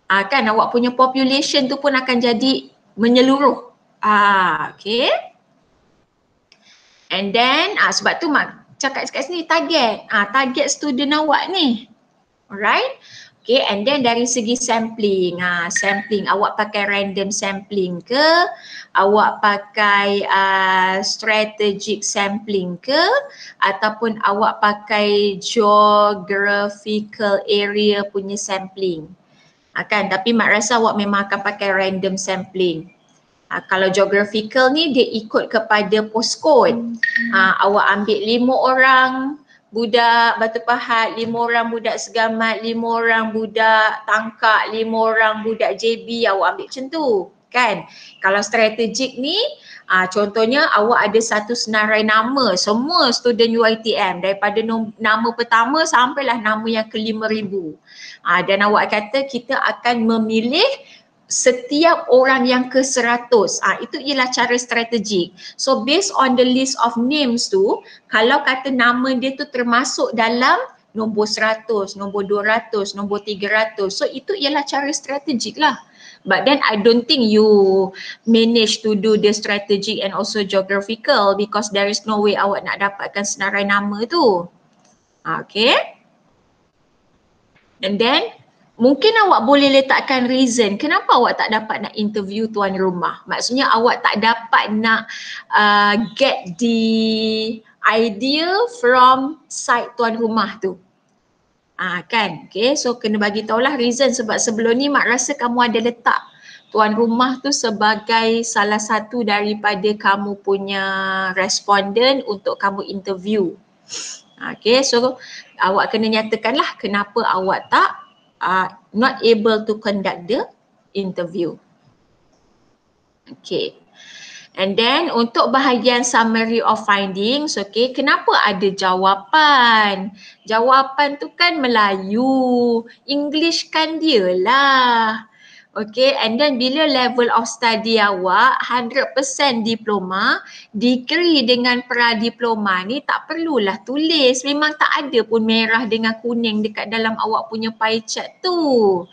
Kan awak punya population tu pun akan jadi menyeluruh. Okay. And then sebab tu mak cakap kat sini target. Target student awak ni. Alright. Okay, and then dari segi sampling, sampling awak pakai random sampling ke, awak pakai strategic sampling ke, ataupun awak pakai geographical area punya sampling. Kan, tapi mak rasa awak memang akan pakai random sampling. Kalau geographical ni dia ikut kepada postcode. Awak ambil 5 orang budak Batu Pahat, 5 orang budak Segamat, 5 orang budak Tangkak, 5 orang budak JB, awak ambil macam tu kan. Kalau strategik ni contohnya awak ada satu senarai nama semua student UiTM daripada nama pertama sampailah nama yang ke-5,000. Dan awak kata kita akan memilih setiap orang yang ke-100. Itu ialah cara strategik. So based on the list of names tu, kalau kata nama dia tu termasuk dalam nombor 100, nombor 200, nombor 300. So itu ialah cara strategik lah. But then I don't think you manage to do the strategic and also geographical because there is no way awak nak dapatkan senarai nama tu. Okay. And then mungkin awak boleh letakkan reason kenapa awak tak dapat nak interview tuan rumah. Maksudnya awak tak dapat nak get the idea from side tuan rumah tu. Kan? Okay, so kena bagi tahulah reason sebab sebelum ni mak rasa kamu ada letak tuan rumah tu sebagai salah satu daripada kamu punya responden untuk kamu interview. Okay, so awak kena nyatakanlah kenapa awak tak not able to conduct the interview. Okay. And then untuk bahagian summary of findings, okay, kenapa ada jawapan? Jawapan tu kan Melayu, English kan dia lah. Okay, and then bila level of study awak 100% diploma, degree dengan pradiploma ni tak perlulah tulis. Memang tak ada pun merah dengan kuning dekat dalam awak punya pie chart tu.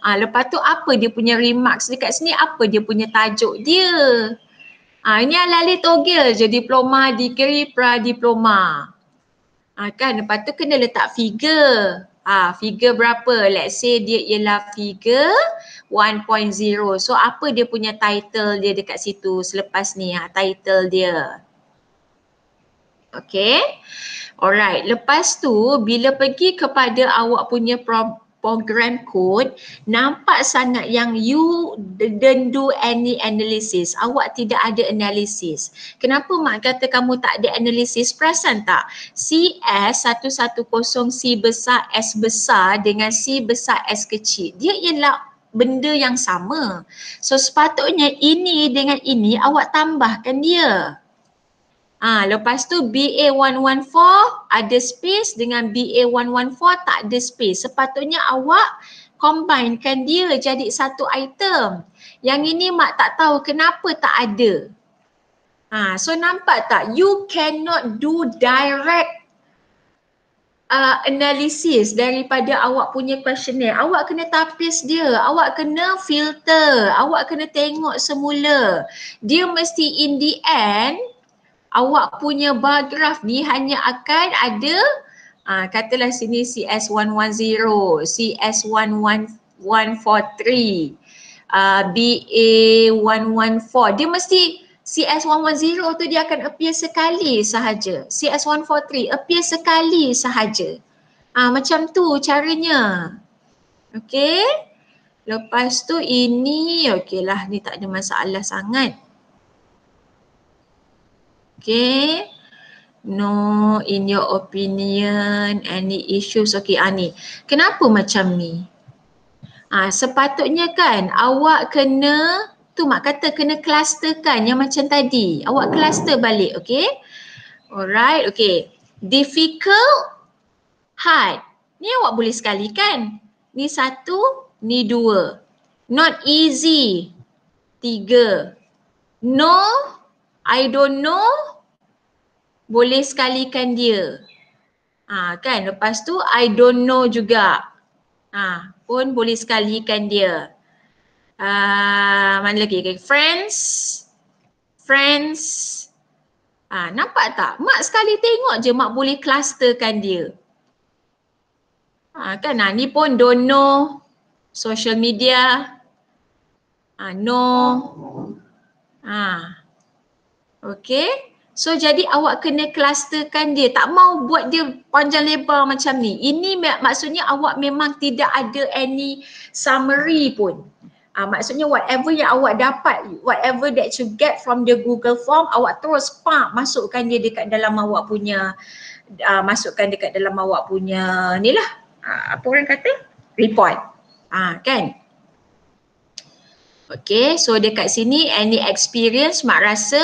Lepas tu apa dia punya remarks dekat sini, apa dia punya tajuk dia. Ini ala-ala togel je, diploma, degree, pradiploma. Kan, lepas tu kena letak figure. Figure berapa? Let's say dia ialah figure 1.0. So apa dia punya title dia dekat situ selepas ni, title dia. Okay. Alright, lepas tu bila pergi kepada awak punya program code, nampak sangat yang you didn't do any analysis. Awak tidak ada analysis. Kenapa mak kata kamu tak ada analysis? Perasan tak? CS 110 C besar S besar dengan C besar S kecil, dia ialah benda yang sama. So sepatutnya ini dengan ini awak tambahkan dia. Lepas tu BA114 ada space dengan BA114 tak ada space. Sepatutnya awak combinekan dia jadi satu item. Yang ini mak tak tahu kenapa tak ada. So nampak tak? You cannot do direct analysis daripada awak punya questionnaire. Awak kena tapis dia, awak kena filter, awak kena tengok semula. Dia mesti in the end awak punya bar graph ni hanya akan ada katalah sini CS110, CS1143, BA114. Dia mesti CS110 tu dia akan appear sekali sahaja. CS143 appear sekali sahaja. Macam tu caranya. Okay. Lepas tu ini okey lah, ni tak ada masalah sangat. Okay. No, in your opinion, any issues? Okay, ni. Kenapa macam ni? Sepatutnya kan awak kena, tu mak kata kena clusterkan yang macam tadi. Awak cluster balik, okay? Alright, okay. Difficult, hard. Ni awak boleh sekalikan. Ni 1, ni 2. Not easy, 3. No, I don't know, boleh sekalikan dia. Kan, lepas tu I don't know juga. Pun boleh sekalikan dia. Mana lagi? Okay. Friends. Nampak tak? Mak sekali tengok je mak boleh clusterkan dia. Kan, ni pun don't know. Social media. No. Okay. So jadi awak kena clusterkan dia. Tak mau buat dia panjang lebar macam ni. Ini maksudnya awak memang tidak ada any summary pun. Maksudnya whatever yang awak dapat, whatever that you get from the Google Form, awak terus masukkan dia dekat dalam awak punya, ni lah, apa orang kata? Report. Kan? Okay, so dekat sini any experience mak rasa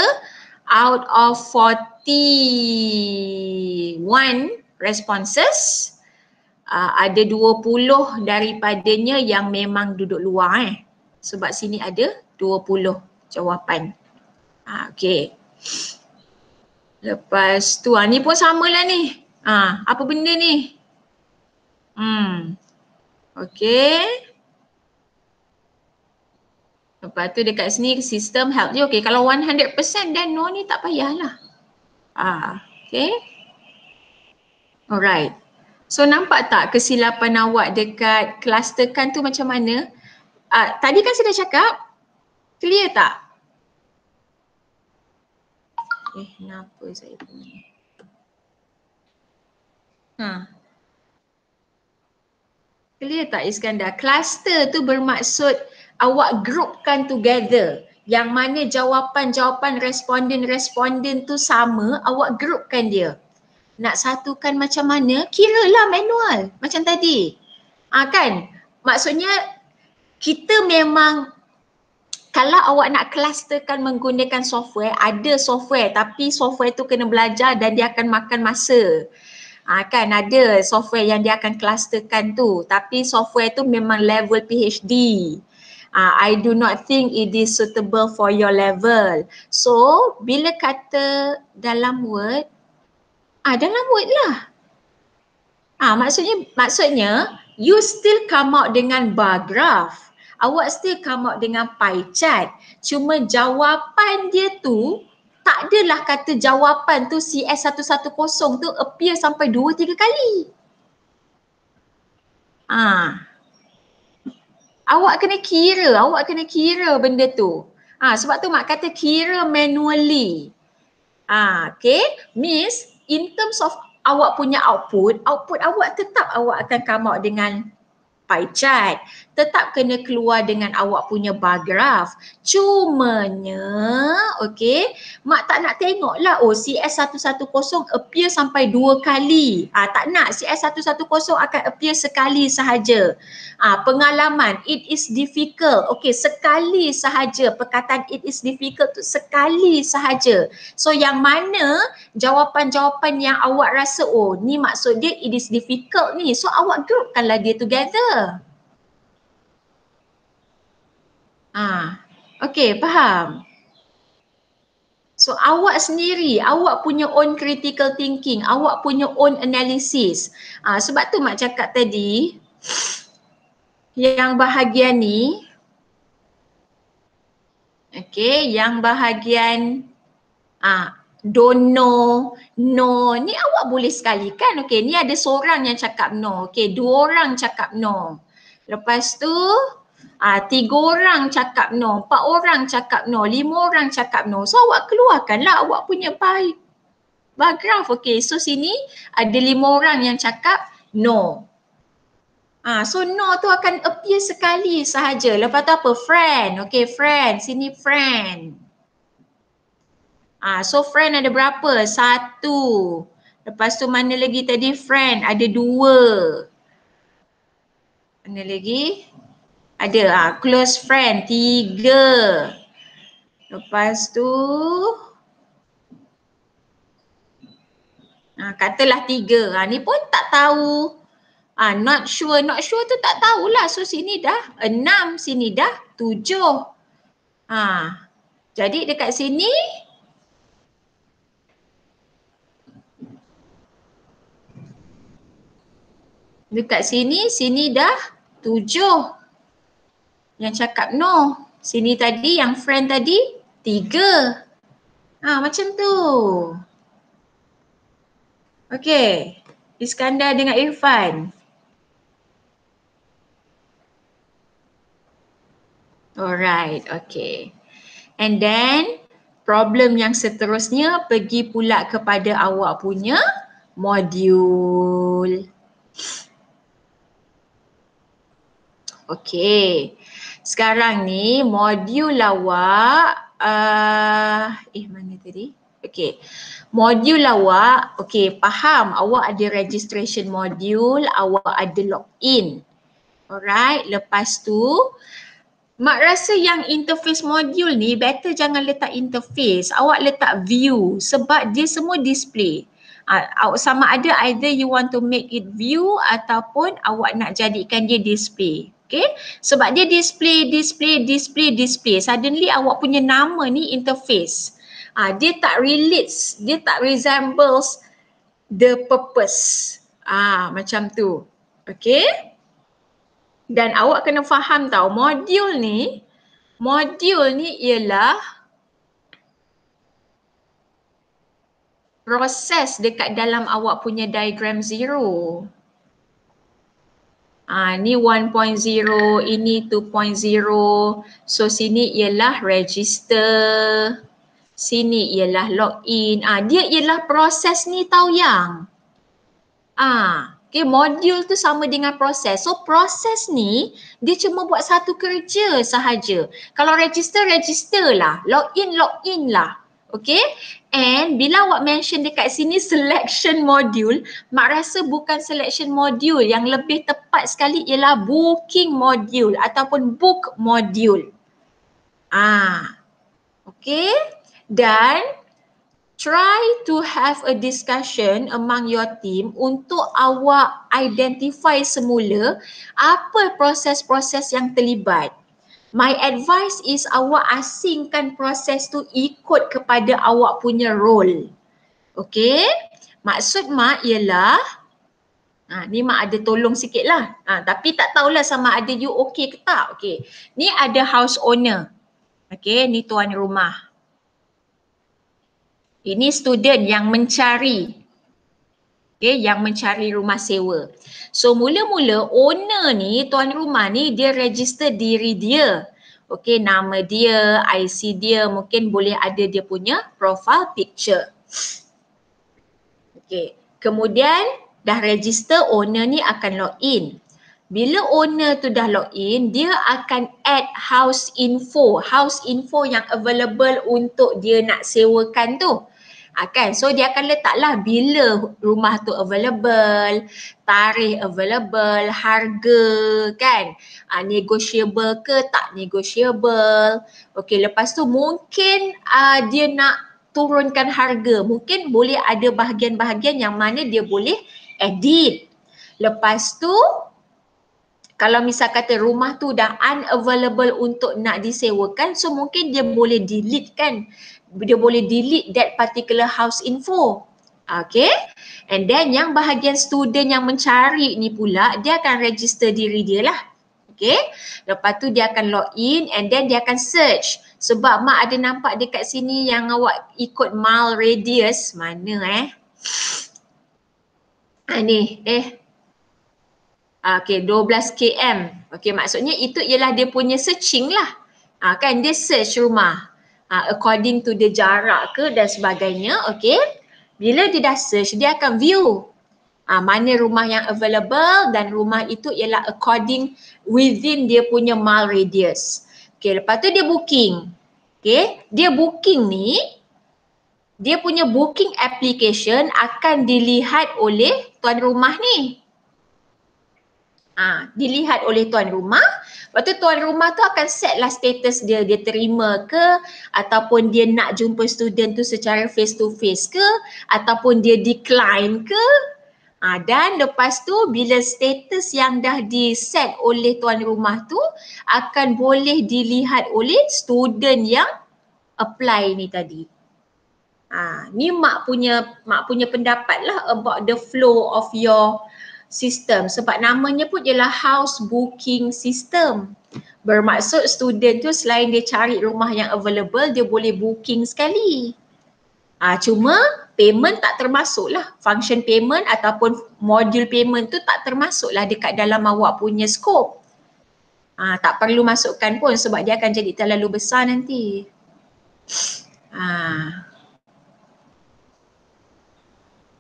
out of 41 responses, ada 20 daripadanya yang memang duduk luar sebab sini ada 20 jawapan. Okay. Lepas tu ni pun samalah ni. Apa benda ni? Okay. Lepas tu dekat sini sistem help je. Okay, kalau 100% then no ni tak payahlah. Okay. Alright. So nampak tak kesilapan awak dekat clusterkan tu macam mana? Tadi kan saya dah cakap. Clear tak? Kenapa saya punya? Clear tak Iskandar? Cluster tu bermaksud awak groupkan together. Yang mana jawapan-jawapan responden tu sama, awak groupkan dia. Nak satukan macam mana? Kiralah manual macam tadi. Kan? Maksudnya kita memang, kalau awak nak clusterkan menggunakan software, ada software tapi software tu kena belajar dan dia akan makan masa. Kan ada software yang dia akan clusterkan tu, tapi software tu memang level PhD. I do not think it is suitable for your level. So bila kata dalam Word, dalam Word lah. Maksudnya you still come out dengan bar graph. Awak still come out dengan pie chart. Cuma jawapan dia tu, tak adalah kata jawapan tu CS110 tu appear sampai 2-3 kali. Awak kena kira benda tu. Sebab tu mak kata kira manually. Okay, means in terms of awak punya output awak tetap awak akan come out dengan pie chart. Tetap kena keluar dengan awak punya bar graph. Cumanya, okay, mak tak nak tengok lah, CS110 appear sampai 2 kali. Tak nak, CS110 akan appear sekali sahaja. Pengalaman, it is difficult. Okay, sekali sahaja. Perkataan it is difficult tu sekali sahaja. So yang mana jawapan-jawapan yang awak rasa, ni maksud dia it is difficult ni. So awak groupkanlah dia together. Okay, faham? So awak sendiri, awak punya own critical thinking, awak punya own analysis. Sebab tu mak cakap tadi, yang bahagian ni, okay, yang bahagian don't know, no, ni awak boleh sekalikan. Okay, ni ada seorang yang cakap no. Okay, 2 orang cakap no. Lepas tu 3 orang cakap no, 4 orang cakap no, 5 orang cakap no. So awak keluarkanlah awak punya bar graph. Okay, so sini ada 5 orang yang cakap no. So no tu akan appear sekali sahaja. Lepas tu apa? Friend. Okay, friend. Sini friend. So friend ada berapa? 1. Lepas tu mana lagi tadi friend? Ada 2. Mana lagi? Ada close friend 3. Lepas tu katalah 3. Ni pun tak tahu. Not sure tu tak tahulah. So sini dah 6, sini dah 7. Jadi dekat sini sini dah 7. Yang cakap no. Sini tadi yang friend tadi 3. Macam tu. Okay. Iskandar dengan Irfan. Alright, okay. And then problem yang seterusnya pergi pula kepada awak punya modul. Okay. Sekarang ni modul awak mana tadi? Okay. Modul awak, okay, faham awak ada registration module, awak ada login. Alright, lepas tu Mak rasa yang interface module ni better jangan letak interface, awak letak view sebab dia semua display. Sama ada either you want to make it view ataupun awak nak jadikan dia display. Okay, sebab dia display. Suddenly awak punya nama ni interface. Dia tak relates, dia tak resembles the purpose. Macam tu. Okay. Dan awak kena faham tau, modul ni ialah proses dekat dalam awak punya diagram 0. Ni 1.0, ini 2.0. So sini ialah register, sini ialah login. Dia ialah proses ni tau yang. Okay, modul tu sama dengan proses. So proses ni dia cuma buat satu kerja sahaja. Kalau register lah, login lah. Okay, and bila awak mention dekat sini selection module, mak rasa bukan selection module, yang lebih tepat sekali ialah booking module ataupun book module. Okay, dan try to have a discussion among your team untuk awak identify semula apa proses-proses yang terlibat. My advice is awak asingkan proses tu ikut kepada awak punya role. Okay? Maksud mak ialah, ni mak ada tolong sikit lah. Tapi tak tahulah sama ada you okay ke tak. Okay. Ni ada house owner. Okay, ni tuan rumah. Ini student yang mencari, yang mencari rumah sewa. So mula-mula owner ni, tuan rumah ni, dia register diri dia. Okay, nama dia, IC dia, mungkin boleh ada dia punya profile picture. Okay, kemudian dah register, owner ni akan login. Bila owner tu dah login, dia akan add house info yang available untuk dia nak sewakan tu. Kan, so dia akan letaklah bila rumah tu available, tarikh available, harga kan, negotiable ke tak negotiable. Okay, lepas tu mungkin dia nak turunkan harga, mungkin boleh ada bahagian-bahagian yang mana dia boleh edit. Lepas tu kalau misal kata rumah tu dah unavailable untuk nak disewakan, so mungkin dia boleh delete kan. Dia boleh delete that particular house info. Okay. And then yang bahagian student yang mencari ni pula, dia akan register diri dia lah. Okay. Lepas tu dia akan login and then dia akan search. Sebab mak ada nampak dekat sini yang awak ikut mile radius. Mana ni. Okay, 12 km. Okay, maksudnya itu ialah dia punya searching lah. Kan dia search rumah. According to the jarak ke dan sebagainya. Okay. Bila dia dah search, dia akan view. Mana rumah yang available dan rumah itu ialah according within dia punya mile radius. Okay, lepas tu dia booking. Okay, dia booking ni, dia punya booking application akan dilihat oleh tuan rumah ni. Dilihat oleh tuan rumah. Lepas tu tuan rumah tu akan set lah status dia. Dia terima ke, ataupun dia nak jumpa student tu secara face to face ke, ataupun dia decline ke. Dan lepas tu bila status yang dah di set oleh tuan rumah tu akan boleh dilihat oleh student yang apply ni tadi. Ni mak punya pendapat lah about the flow of your system. Sebab namanya pun ialah house booking system. Bermaksud student tu selain dia cari rumah yang available, dia boleh booking sekali. Cuma payment tak termasuk lah. Function payment ataupun module payment tu tak termasuk lah dekat dalam awak punya scope. Tak perlu masukkan pun sebab dia akan jadi terlalu besar nanti.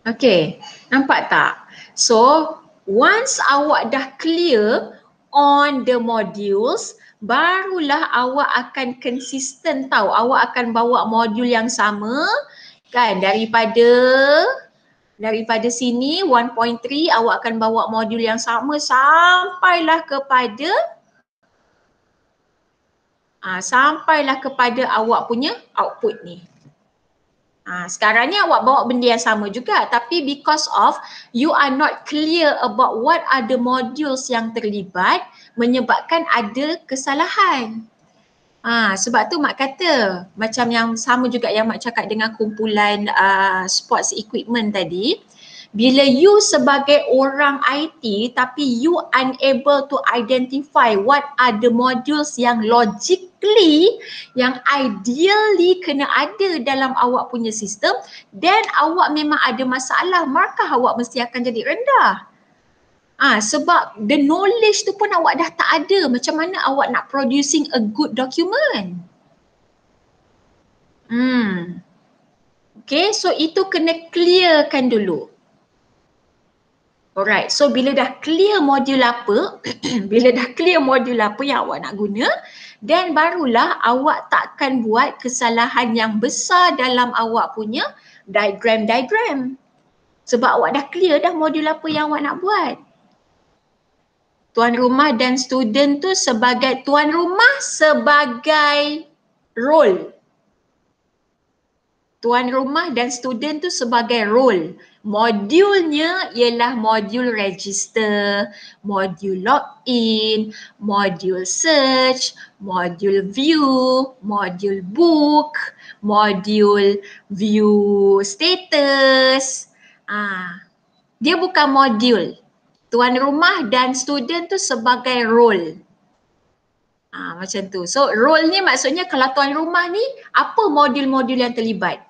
Okay, nampak tak? So, once awak dah clear on the modules, barulah awak akan consistent tahu. Awak akan bawa modul yang sama kan, daripada sini 1.3 awak akan bawa modul yang sama sampailah kepada awak punya output ni. Sekarang ni awak bawa benda yang sama juga, tapi because of you are not clear about what are the modules yang terlibat, menyebabkan ada kesalahan. Sebab tu mak kata macam yang sama juga yang mak cakap dengan kumpulan sports equipment tadi. Bila you sebagai orang IT tapi you unable to identify what are the modules yang logically, yang ideally kena ada dalam awak punya sistem, then awak memang ada masalah, markah awak mesti akan jadi rendah. Sebab the knowledge tu pun awak dah tak ada. Macam mana awak nak producing a good document? Okay, so itu kena clearkan dulu. Alright, so bila dah clear modul apa, yang awak nak guna, then barulah awak takkan buat kesalahan yang besar dalam awak punya diagram. Sebab awak dah clear dah modul apa yang awak nak buat. Tuan rumah dan student tu sebagai role. Tuan rumah dan student tu sebagai role. Modulnya ialah modul register, modul login, modul search, modul view, modul book, modul view status. Dia bukan modul. Tuan rumah dan student tu sebagai role. Macam tu. So role ni maksudnya kalau tuan rumah ni apa modul-modul yang terlibat.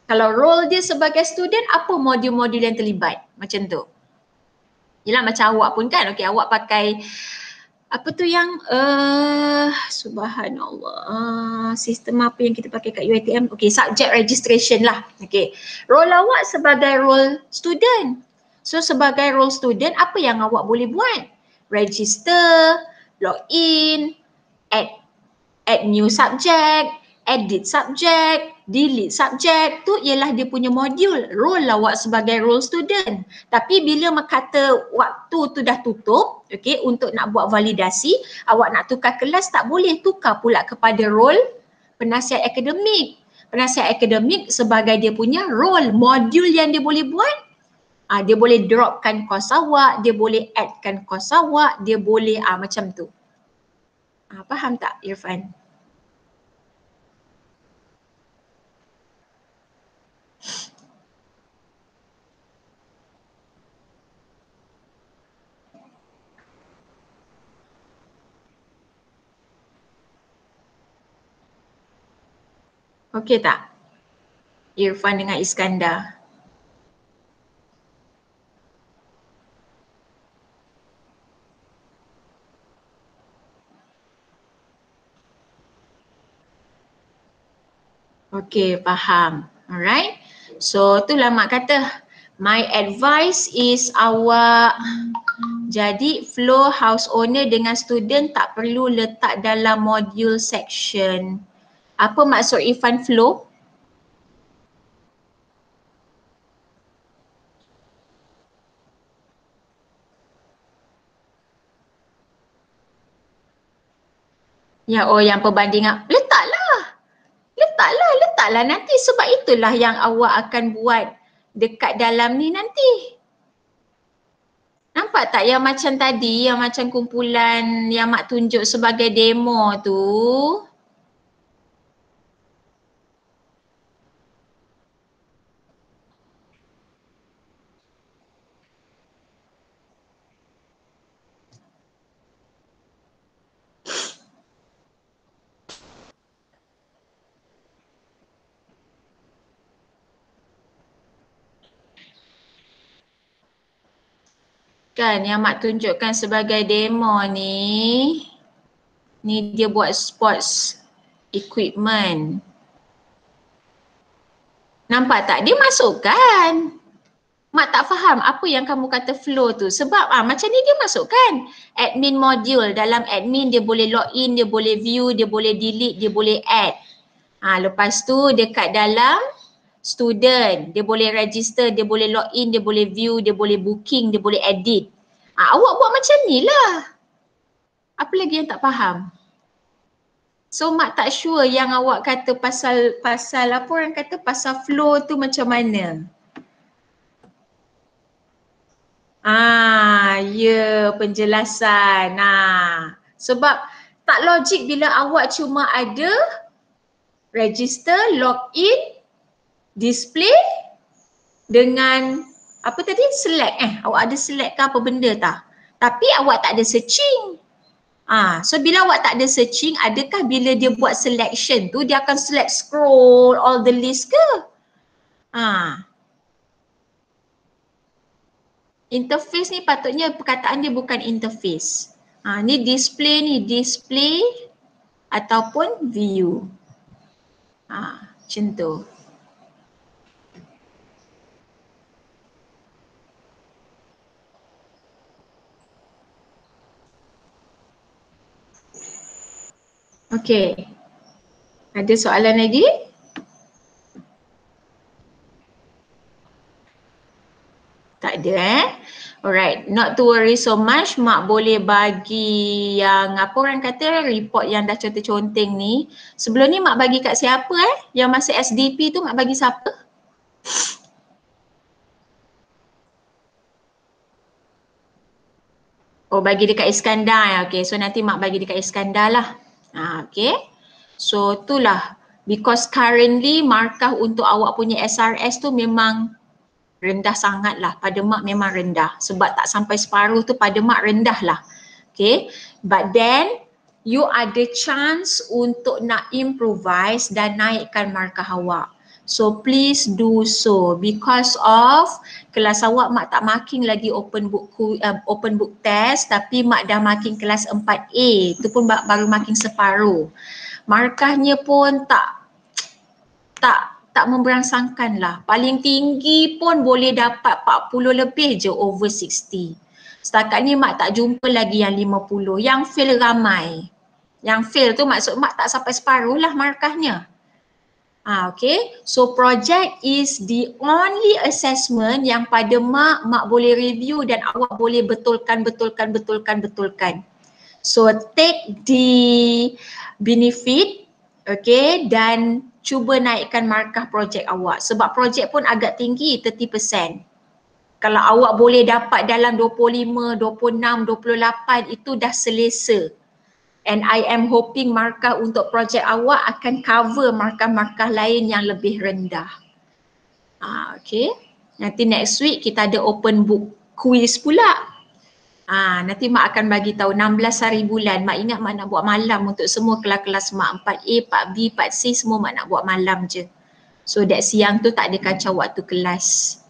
Kalau role dia sebagai student, apa modul-modul yang terlibat? Macam tu. Yelah macam awak pun kan, okay, awak pakai apa tu yang subhanallah, sistem apa yang kita pakai kat UiTM? Okay, subject registration lah. Okay, role awak sebagai role student. So sebagai role student, apa yang awak boleh buat? Register, login, add new subject, edit subject, delete subject, tu ialah dia punya modul, role awak sebagai role student. Tapi bila kata waktu tu dah tutup, okay, untuk nak buat validasi, awak nak tukar kelas tak boleh tukar pula kepada role penasihat akademik. Penasihat akademik sebagai dia punya role, modul yang dia boleh buat, dia boleh dropkan kos awak, dia boleh addkan kos awak, dia boleh macam tu. Faham tak Irfan? Okey tak? Irfan dengan Iskandar. Okey, faham. Alright. So itulah mak kata, my advice is awak jadi flow house owner dengan student tak perlu letak dalam module section. Apa maksud Irfan flow? Ya, oh yang perbandingan. Letaklah nanti, sebab itulah yang awak akan buat dekat dalam ni nanti. Nampak tak yang macam tadi, yang macam kumpulan yang mak tunjuk sebagai demo tu? Kan yang mak tunjukkan sebagai demo ni dia buat sports equipment. Nampak tak? Dia masukkan. Mak tak faham apa yang kamu kata flow tu. Sebab macam ni dia masukkan. Admin module. Dalam admin dia boleh login, dia boleh view, dia boleh delete, dia boleh add. Lepas tu dekat dalam student, dia boleh register, dia boleh login, dia boleh view, dia boleh booking, dia boleh edit. Awak buat macam ni lah. Apa lagi yang tak faham? So mak tak sure yang awak kata pasal apa orang kata pasal flow tu macam mana. Ya, penjelasan. Sebab tak logik bila awak cuma ada register, login, display dengan apa tadi? Select. Awak ada select ke apa benda tak? Tapi awak tak ada searching. So bila awak tak ada searching, adakah bila dia buat selection tu dia akan select scroll all the list ke? Interface ni patutnya perkataan dia bukan interface. Ni display ataupun view. Macam tu. Okey. Ada soalan lagi? Tak ada Alright, not to worry so much. Mak boleh bagi yang apa orang kata report yang dah conteng-conteng ni. Sebelum ni mak bagi kat siapa Yang masa SDP tu mak bagi siapa? Oh, bagi dekat Iskandar ya. Okay, so nanti mak bagi dekat Iskandar lah. Okay. So itulah. Because currently markah untuk awak punya SRS tu memang rendah sangat lah. Pada mak memang rendah. Sebab tak sampai separuh tu pada mak rendah lah. Okay. But then you ada chance untuk nak improvise dan naikkan markah awak. So please do so because of kelas awak mak tak marking lagi open book test, tapi mak dah marking kelas 4A. Itu pun baru marking separuh. Markahnya pun tak memberangsangkan lah. Paling tinggi pun boleh dapat 40 lebih je over 60. Setakat ni mak tak jumpa lagi yang 50. Yang fail ramai. Yang fail tu maksud mak tak sampai separuh lah markahnya. Okay. So project is the only assessment yang pada mak boleh review dan awak boleh betulkan. So take the benefit, okay, dan cuba naikkan markah projek awak. Sebab projek pun agak tinggi, 30%. Kalau awak boleh dapat dalam 25, 26, 28 itu dah selesa. And I am hoping markah untuk projek awak akan cover markah-markah lain yang lebih rendah. Okay. Nanti next week kita ada open book quiz pula. Nanti mak akan bagi tahu 16 hari bulan. Mak ingat mak nak buat malam untuk semua kelas-kelas mak 4A, 4B, 4C semua mak nak buat malam je. So that siang tu tak ada kacau waktu kelas.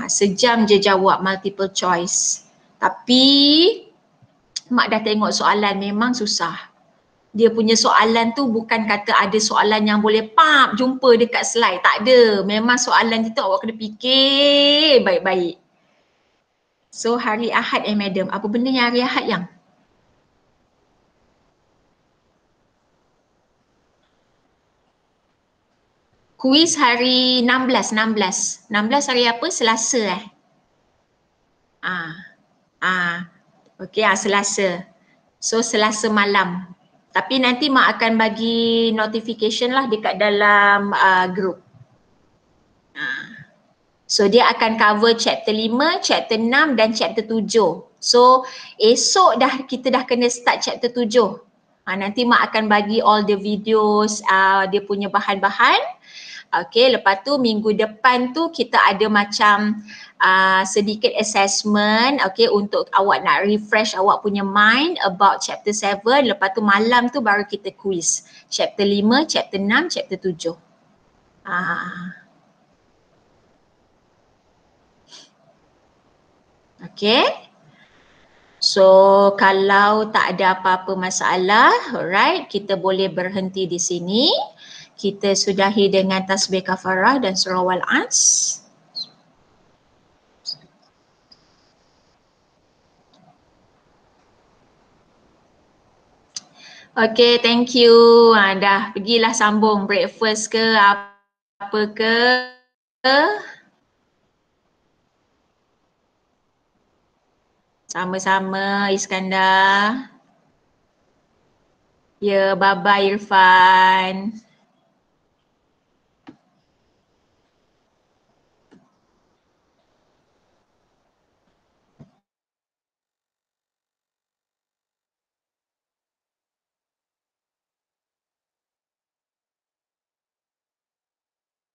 Sejam je jawab multiple choice. Tapi mak dah tengok soalan memang susah. Dia punya soalan tu bukan kata ada soalan yang boleh jumpa dekat slide. Tak ada. Memang soalan tu awak kena fikir baik-baik. So hari Ahad madam, apa benda yang hari Ahad yang? Kuis hari 16 hari apa? Selasa Okey, Selasa. So Selasa malam. Tapi nanti Mak akan bagi notification lah dekat dalam group. So dia akan cover chapter 5, chapter 6 dan chapter 7. So esok kita dah kena start chapter 7. Nanti Mak akan bagi all the videos, dia punya bahan-bahan. Okay, lepas tu minggu depan tu kita ada macam sedikit assessment, okay, untuk awak nak refresh awak punya mind about chapter 7. Lepas tu malam tu baru kita quiz. Chapter 5, chapter 6, chapter 7. Okay. So kalau tak ada apa-apa masalah, alright, kita boleh berhenti di sini. Kita sudahi dengan tasbih kafarah dan surah Wal-As. Okay, thank you. Dah pergilah sambung breakfast ke apa ke. Sama-sama Iskandar. Ya, bye-bye Irfan.